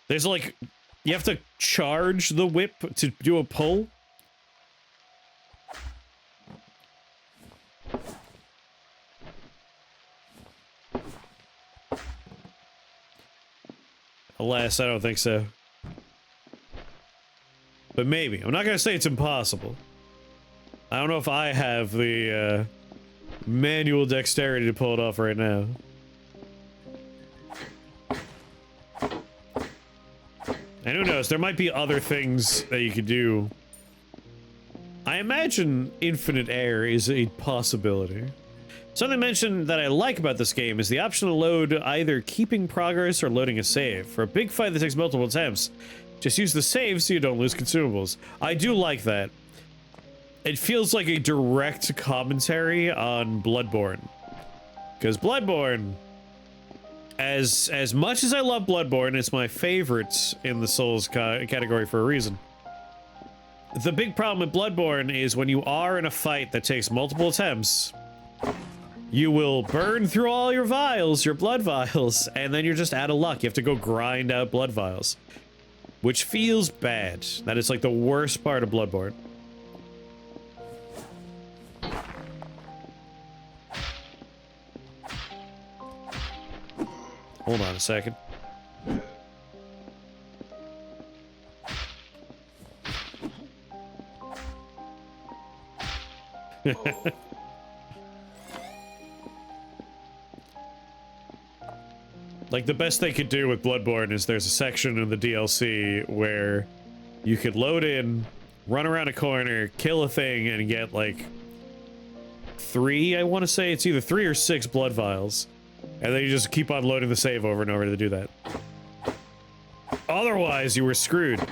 There's like, you have to charge the whip to do a pull? Alas, I don't think so. But maybe. I'm not gonna say it's impossible. I don't know if I have the, manual dexterity to pull it off right now. And who knows, there might be other things that you could do I imagine infinite air is a possibility. Something mentioned that I like about this game is the option to load either keeping progress or loading a save. For a big fight that takes multiple attempts, just use the save so you don't lose consumables. I do like that. It feels like a direct commentary on Bloodborne. Because Bloodborne, as much as I love Bloodborne, it's my favorite in the Souls category for a reason. The big problem with Bloodborne is when you are in a fight that takes multiple attempts, you will burn through all your vials, your blood vials, and then you're just out of luck. You have to go grind out blood vials, which feels bad. That is like the worst part of Bloodborne. Hold on a second. Like, the best they could do with Bloodborne is there's a section in the DLC where you could load in, run around a corner, kill a thing, and get, like, 3, I want to say. It's either 3 or 6 blood vials. And then you just keep on loading the save over and over to do that. Otherwise, you were screwed.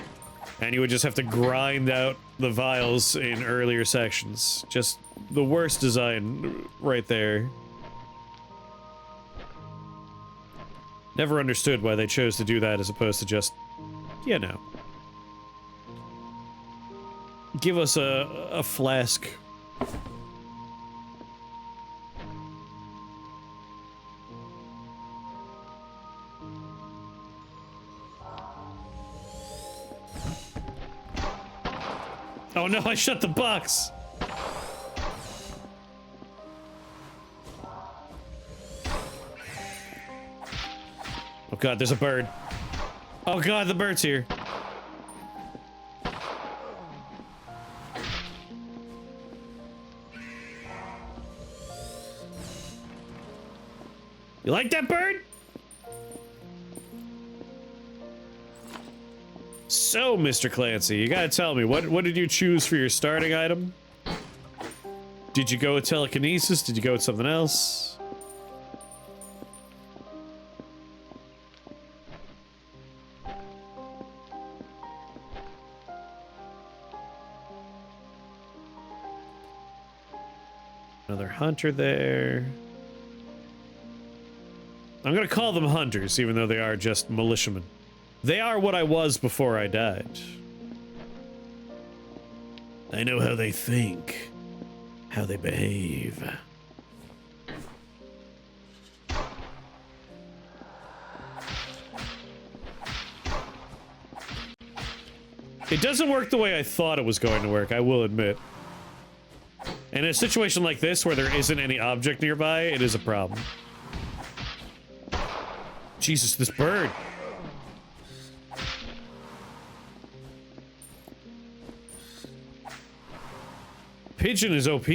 And you would just have to grind out the vials in earlier sections. Just the worst design right there. Never understood why they chose to do that as opposed to just, you know, give us a flask. Oh no, I shut the box! Oh god, there's a bird. Oh god, the bird's here. You like that bird? So, Mr. Clancy, you gotta tell me, what did you choose for your starting item? Did you go with telekinesis? Did you go with something else? Another hunter there. I'm gonna call them hunters, even though they are just militiamen. They are what I was before I died. I know how they think, how they behave. It doesn't work the way I thought it was going to work, I will admit. In a situation like this, where there isn't any object nearby, it is a problem. Jesus, this bird. Pigeon is OP.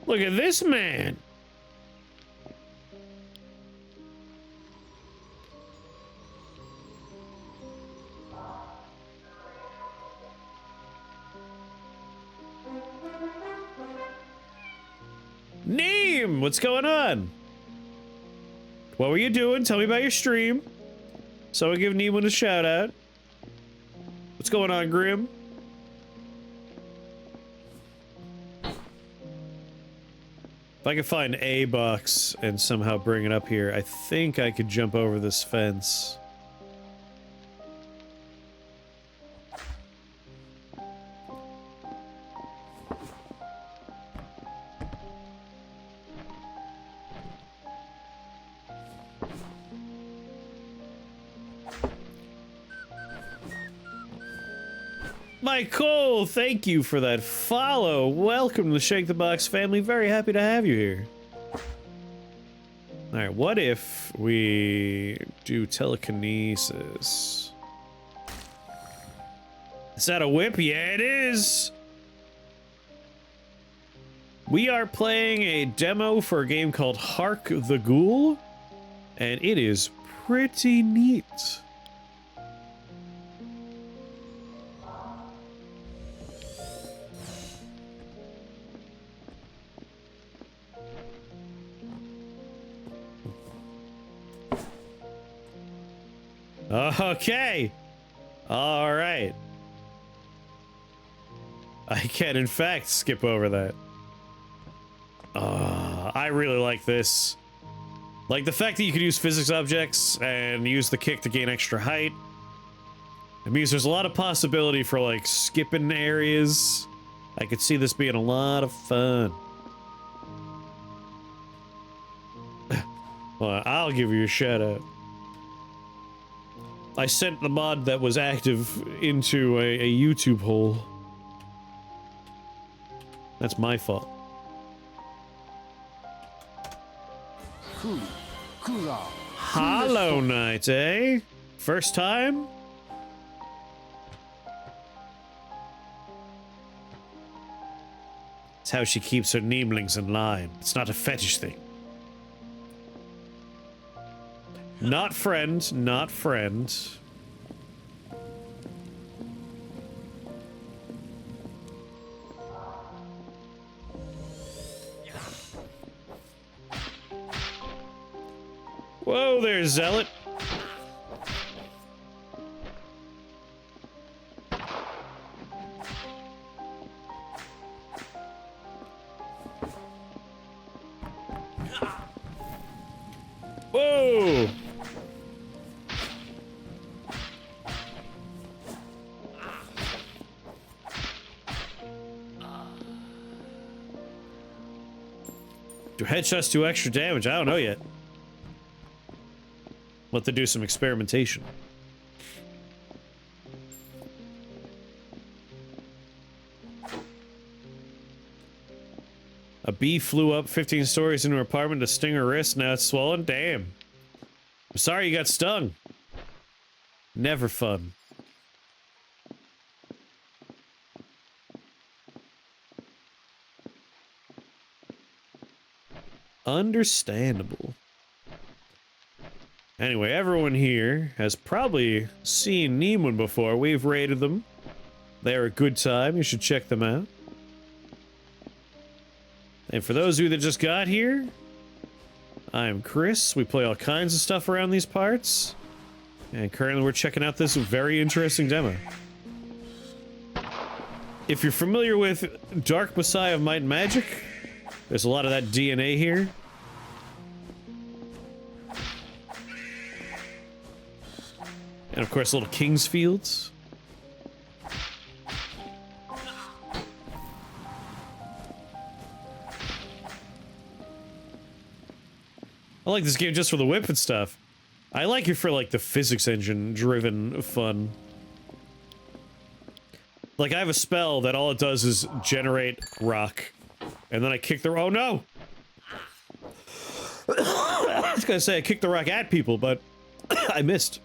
Look at this man. Neem, what's going on? What were you doing? Tell me about your stream. So I give Neem a shout out. What's going on, Grim? If I could find a box and somehow bring it up here, I think I could jump over this fence. Michael, thank you for that follow. Welcome to the Shake the Box family. Very happy to have you here. Alright, what if we do telekinesis? Is that a whip? Yeah, it is! We are playing a demo for a game called Hark the Ghoul. And it is pretty neat. Okay. All right. I can, in fact, skip over that. I really like this. Like, the fact that you can use physics objects and use the kick to gain extra height. It means there's a lot of possibility for, like, skipping areas. I could see this being a lot of fun. Well, I'll give you a shout out. I sent the mod that was active into a YouTube hole. That's my fault. Hollow Knight, eh? First time? It's how she keeps her Neemlings in line. It's not a fetish thing. Not friend, not friend. Whoa there, Zealot. Whoa! Do headshots do extra damage? I don't know yet. Let them do some experimentation. A bee flew up 15 stories into her apartment to sting her wrist. Now it's swollen. Damn. I'm sorry you got stung. Never fun. Understandable. Anyway, everyone here has probably seen Neemwin before. We've raided them. They're a good time. You should check them out. And for those of you that just got here, I'm Chris. We play all kinds of stuff around these parts. And currently we're checking out this very interesting demo. If you're familiar with Dark Messiah of Might and Magic, there's a lot of that DNA here. And of course, little Kingfields. I like this game just for the whip and stuff. I like it for, like, the physics engine driven fun. Like, I have a spell that all it does is generate rock. And then I kick the- oh no! I was gonna say I kicked the rock at people, but I missed.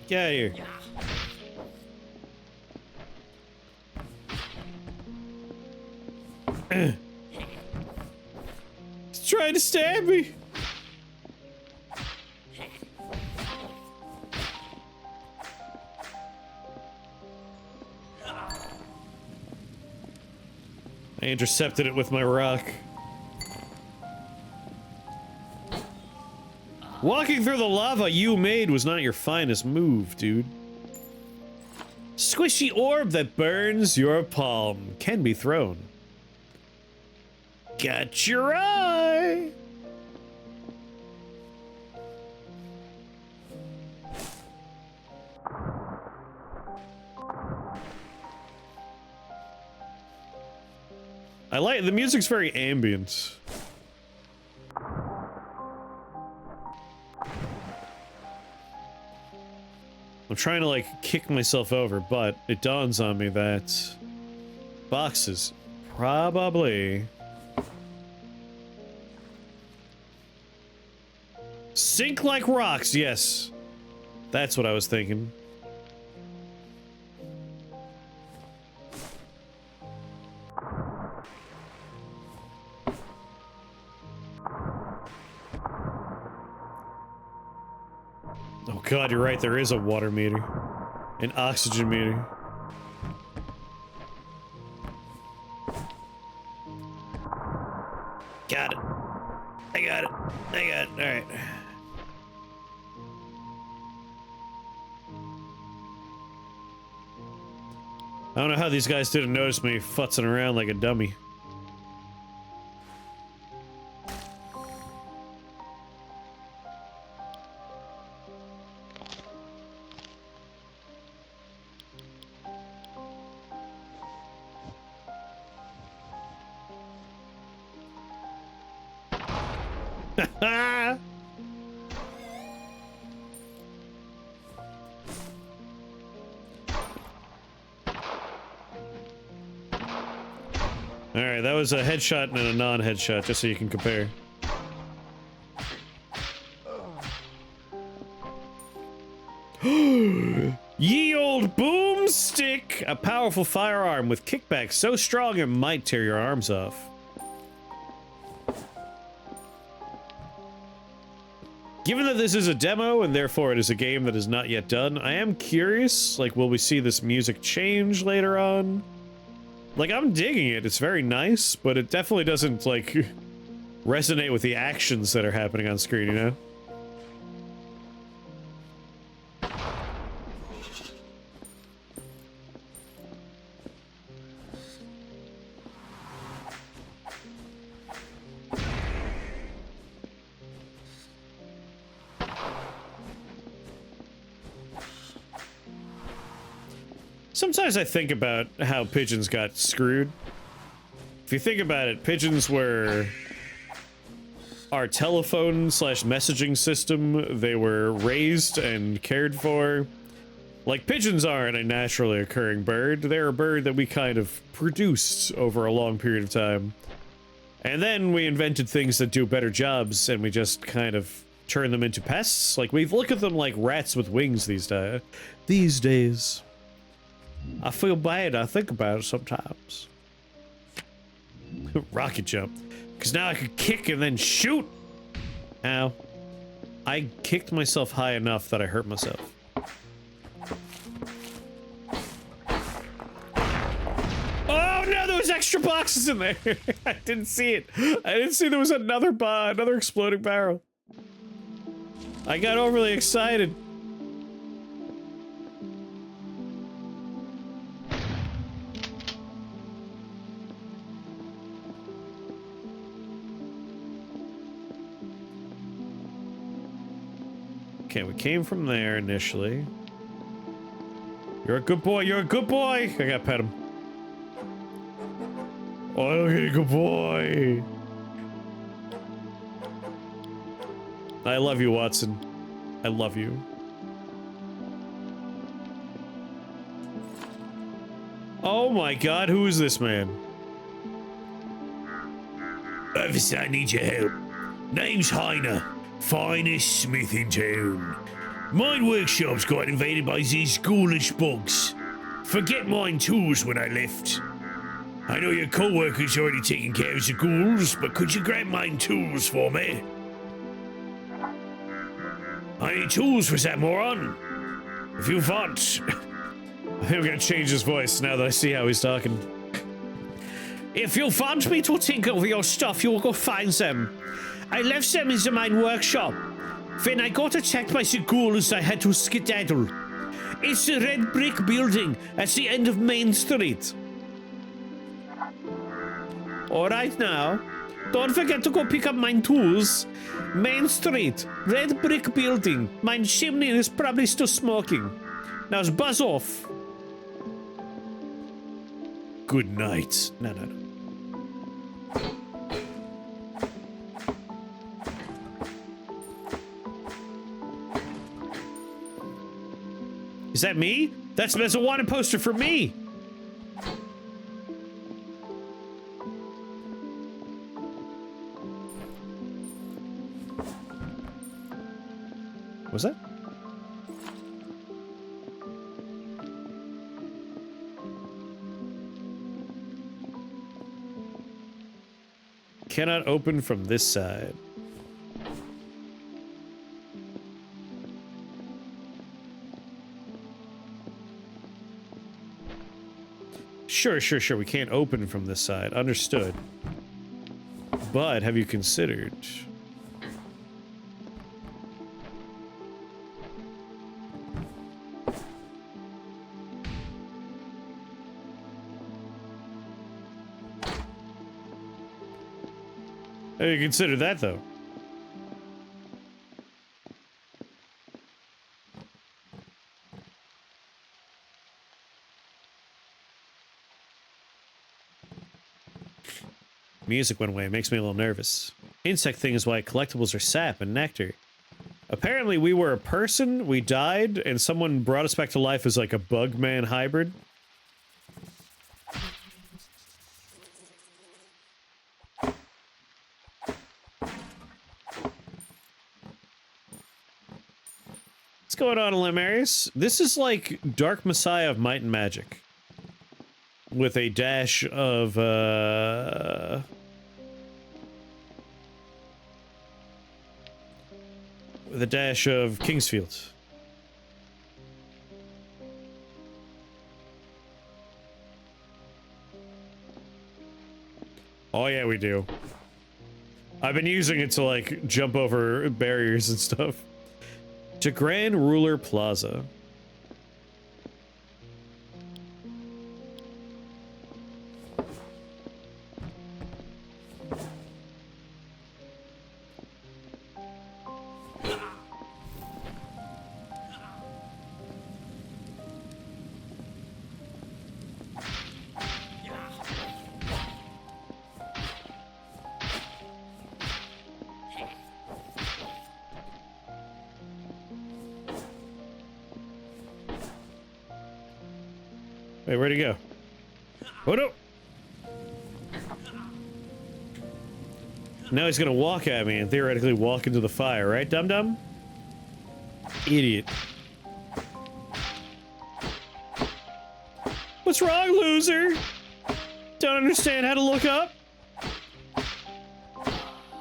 Get out of here. He's trying to stab me. I intercepted it with my rock. Walking through the lava you made was not your finest move, dude. Squishy orb that burns your palm can be thrown. Got your eye! I like the music's very ambient. I'm trying to, like, kick myself over, but it dawns on me that boxes probably Sink like rocks, yes. That's what I was thinking. Oh god, you're right, there is a water meter. An oxygen meter. Got it. I got it. I got it. Alright. I don't know how these guys didn't notice me futzing around like a dummy. Alright, that was a headshot and a non-headshot, just so you can compare. Ye old boomstick! A powerful firearm with kickback so strong it might tear your arms off. Given that this is a demo, and therefore it is a game that is not yet done, I am curious, like, will we see this music change later on? Like, I'm digging it, it's very nice, but it definitely doesn't, like, resonate with the actions that are happening on screen, you know? Sometimes I think about how pigeons got screwed. If you think about it, pigeons were our telephone slash messaging system. They were raised and cared for. Like, pigeons aren't a naturally occurring bird. They're a bird that we kind of produced over a long period of time. And then we invented things that do better jobs, and we just kind of turn them into pests. Like, we look at them like rats with wings these days. I feel bad. I think about it sometimes. Rocket jump. Because now I could kick and then shoot. Ow. I kicked myself high enough that I hurt myself. Oh no, there was extra boxes in there. I didn't see it. I didn't see there was another exploding barrel. I got overly excited. Okay, we came from there initially. You're a good boy, you're a good boy! I gotta pet him. Oh, look at you, good boy! I love you, Watson. I love you. Oh my god, who is this man? Officer, I need your help. Name's Heiner. Finest smith in town. Mine workshop's got invaded by these ghoulish bugs. Forget mine tools when I left. I know your co-worker's already taken care of the ghouls, but could you grab mine tools for me? I need tools for that moron. If you want. I think I'm gonna change his voice now that I see how he's talking. If you want me to think over your stuff, you will go find them. I left them in the mine workshop. When I got attacked by the ghouls, I had to skedaddle. It's the red brick building at the end of Main Street. Alright now, don't forget to go pick up mine tools. Main Street, red brick building. Mine chimney is probably still smoking. Now buzz off. Good night. No. Is that me? That's a wanted poster for me. Was that? Cannot open from this side. Sure. We can't open from this side. Understood. But have you considered... Have you considered that, though? Music went away. It makes me a little nervous. Insect thing is why collectibles are sap and nectar. Apparently we were a person, we died, and someone brought us back to life as like a bug-man hybrid. What's going on, Lemarius? This is like Dark Messiah of Might and Magic. With a dash of, with a dash of Kingfield. Oh yeah, we do. I've been using it to, like, jump over barriers and stuff. To Grand Ruler Plaza. Wait, where'd he go? Oh no! Now he's gonna walk at me and theoretically walk into the fire, right, dum-dum? Idiot. What's wrong, loser? Don't understand how to look up?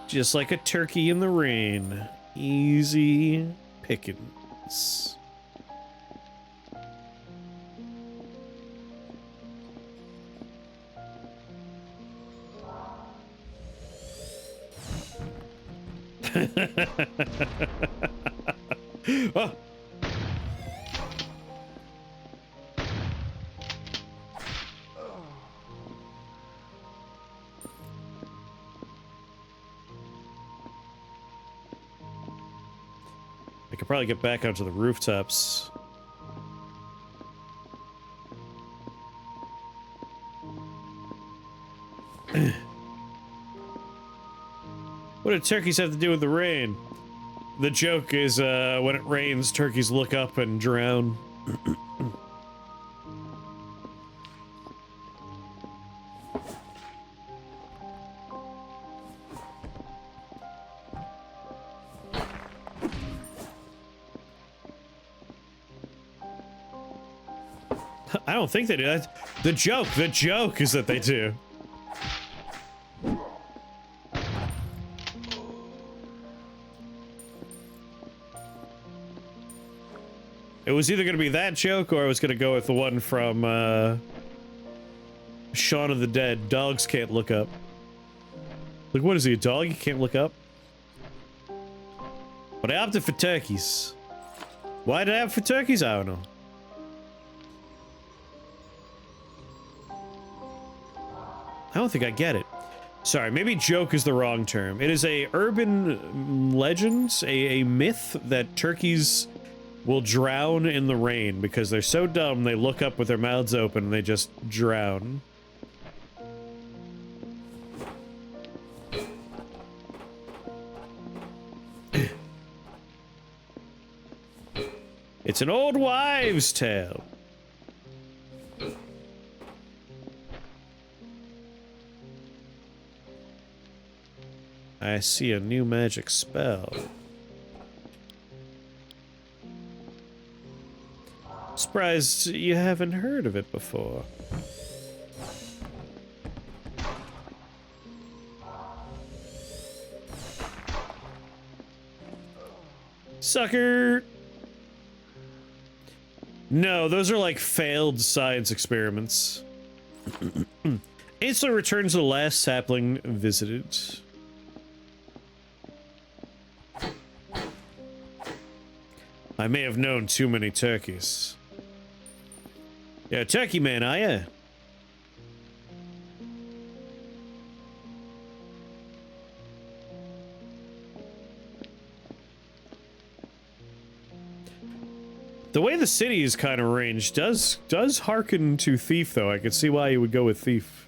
Just like a turkey in the rain. Easy pickings. Oh. I could probably get back onto the rooftops. What do turkeys have to do with the rain? The joke is, when it rains, turkeys look up and drown. I don't think they do. That's the joke is that they do. It was either gonna be that joke or I was gonna go with the one from, Shaun of the Dead. Dogs can't look up. Like, what is he, a dog? You can't look up? But I opted for turkeys. Why did I opt for turkeys? I don't know. I don't think I get it. Sorry, maybe joke is the wrong term. It is a urban legend, a myth that turkeys will drown in the rain because they're so dumb they look up with their mouths open and they just drown. It's an old wives' tale. I see a new magic spell. Surprised you haven't heard of it before. Sucker! No, those are like failed science experiments. Instantly returns to the last sapling visited. I may have known too many turkeys. Yeah, turkey man, are ya? The way the city is kind of arranged does harken to Thief, though. I could see why you would go with Thief.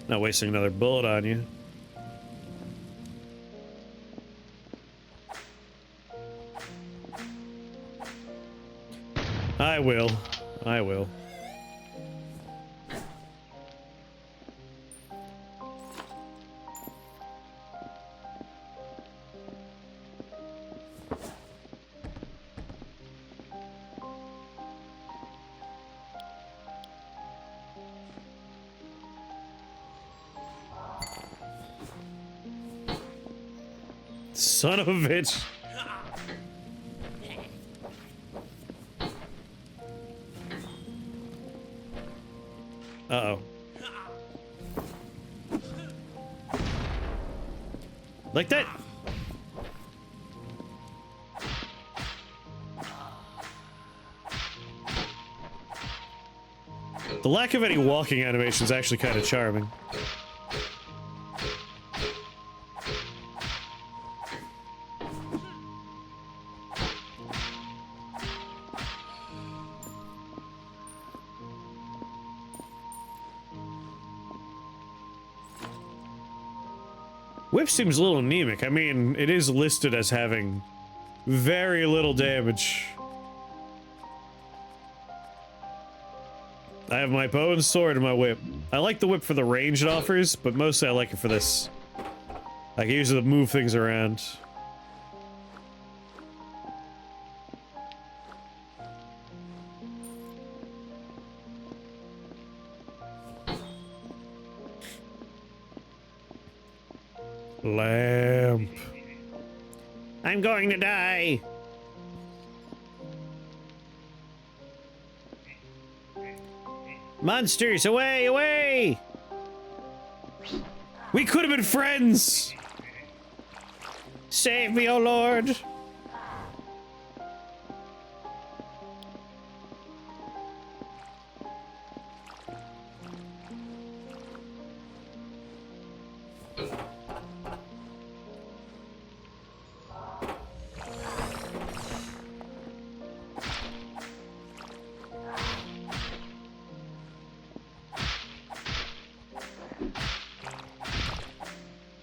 Not wasting another bullet on you. I will. I will. Son of a bitch. Uh-oh. Like that? The lack of any walking animation is actually kind of charming. Whip seems a little anemic. I mean, it is listed as having very little damage. I have my bow and sword and my whip. I like the whip for the range it offers, but mostly I like it for this. I can use it to move things around. Lamp. I'm going to die. Monsters, away, away! We could have been friends! Save me, oh Lord!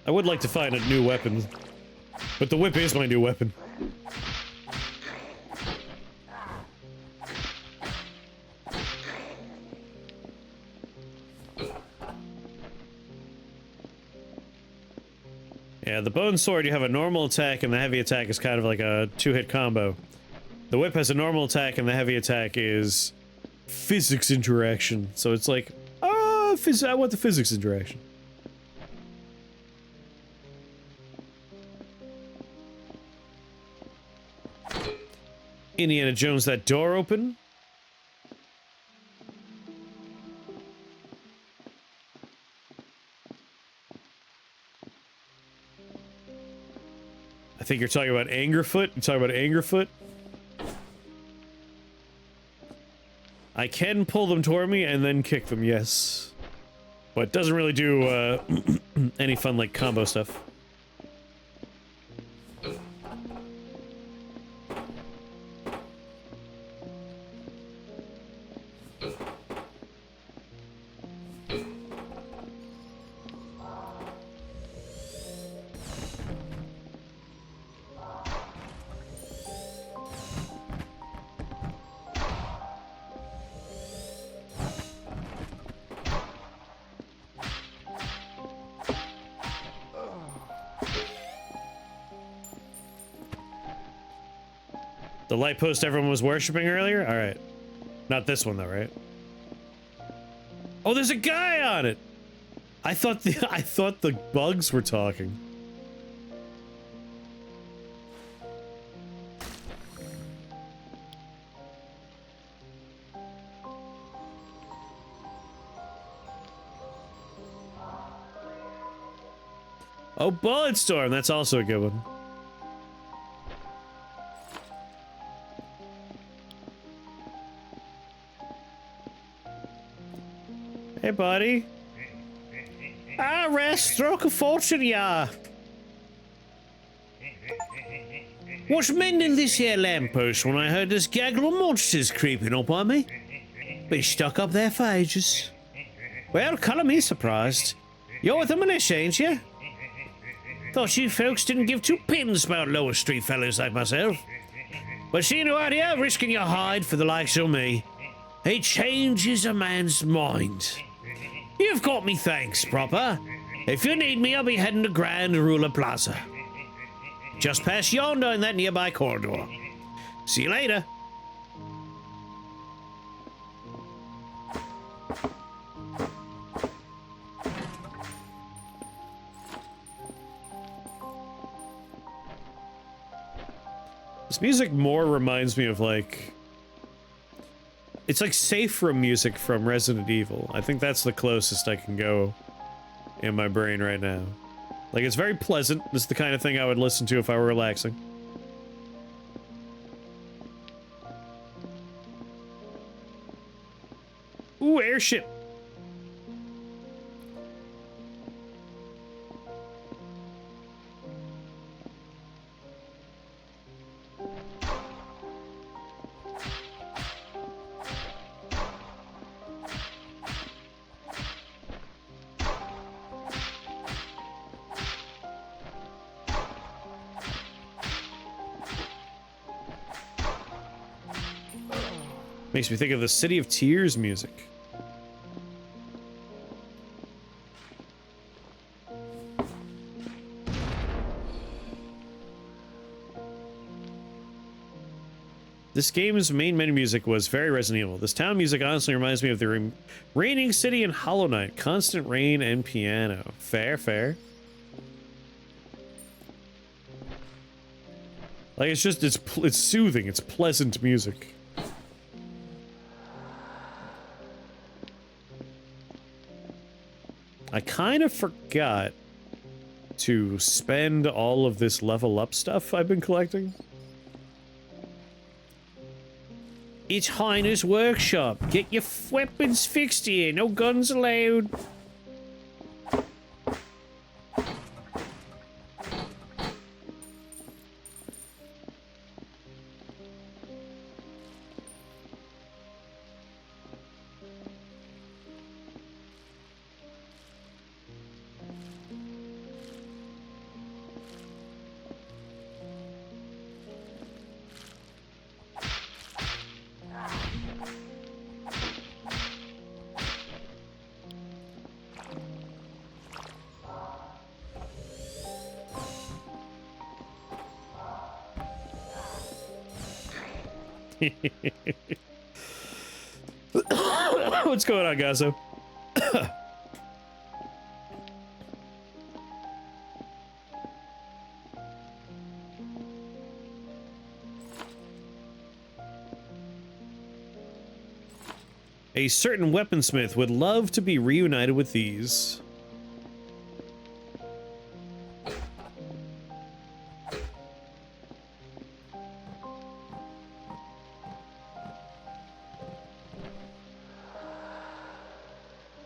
I would like to find a new weapon, but the whip is my new weapon. Yeah, the bow and sword, you have a normal attack, and the heavy attack is kind of like a two-hit combo. The whip has a normal attack, and the heavy attack is physics interaction. So it's like, I want the physics interaction. Indiana Jones, that door open? I think you're talking about Angerfoot? You're talking about Angerfoot? I can pull them toward me and then kick them, yes. But it doesn't really do, any fun, like, combo stuff. The light post everyone was worshipping earlier? Alright. Not this one though, right? Oh, there's a guy on it! I thought the bugs were talking. Oh, Bulletstorm! That's also a good one. Hey, buddy. Ah, rest, stroke of fortune, yeah. Was mending this here lamppost when I heard this gaggle of monsters creeping up on me. Been stuck up there for ages. Well, colour me surprised. You're with the militia, ain't you? Thought you folks didn't give two pins about lower street fellas like myself. But see no idea risking your hide for the likes of me. It changes a man's mind. You've got me thanks, proper. If you need me, I'll be heading to Grand Ruler Plaza. Just past yonder in that nearby corridor. See you later. This music more reminds me of like... It's like safe room music from Resident Evil. I think that's the closest I can go in my brain right now. Like, it's very pleasant. This is the kind of thing I would listen to if I were relaxing. Ooh, airship. Makes me think of the City of Tears music. This game's main menu music was very Resident Evil. This town music honestly reminds me of the raining city in Hollow Knight. Constant rain and piano. Fair, fair. Like, it's just, it's soothing. It's pleasant music. I kind of forgot to spend all of this level up stuff I've been collecting. It's Heiner's workshop. Get your weapons fixed here. No guns allowed. What's going on, Gazo? A certain weaponsmith would love to be reunited with these.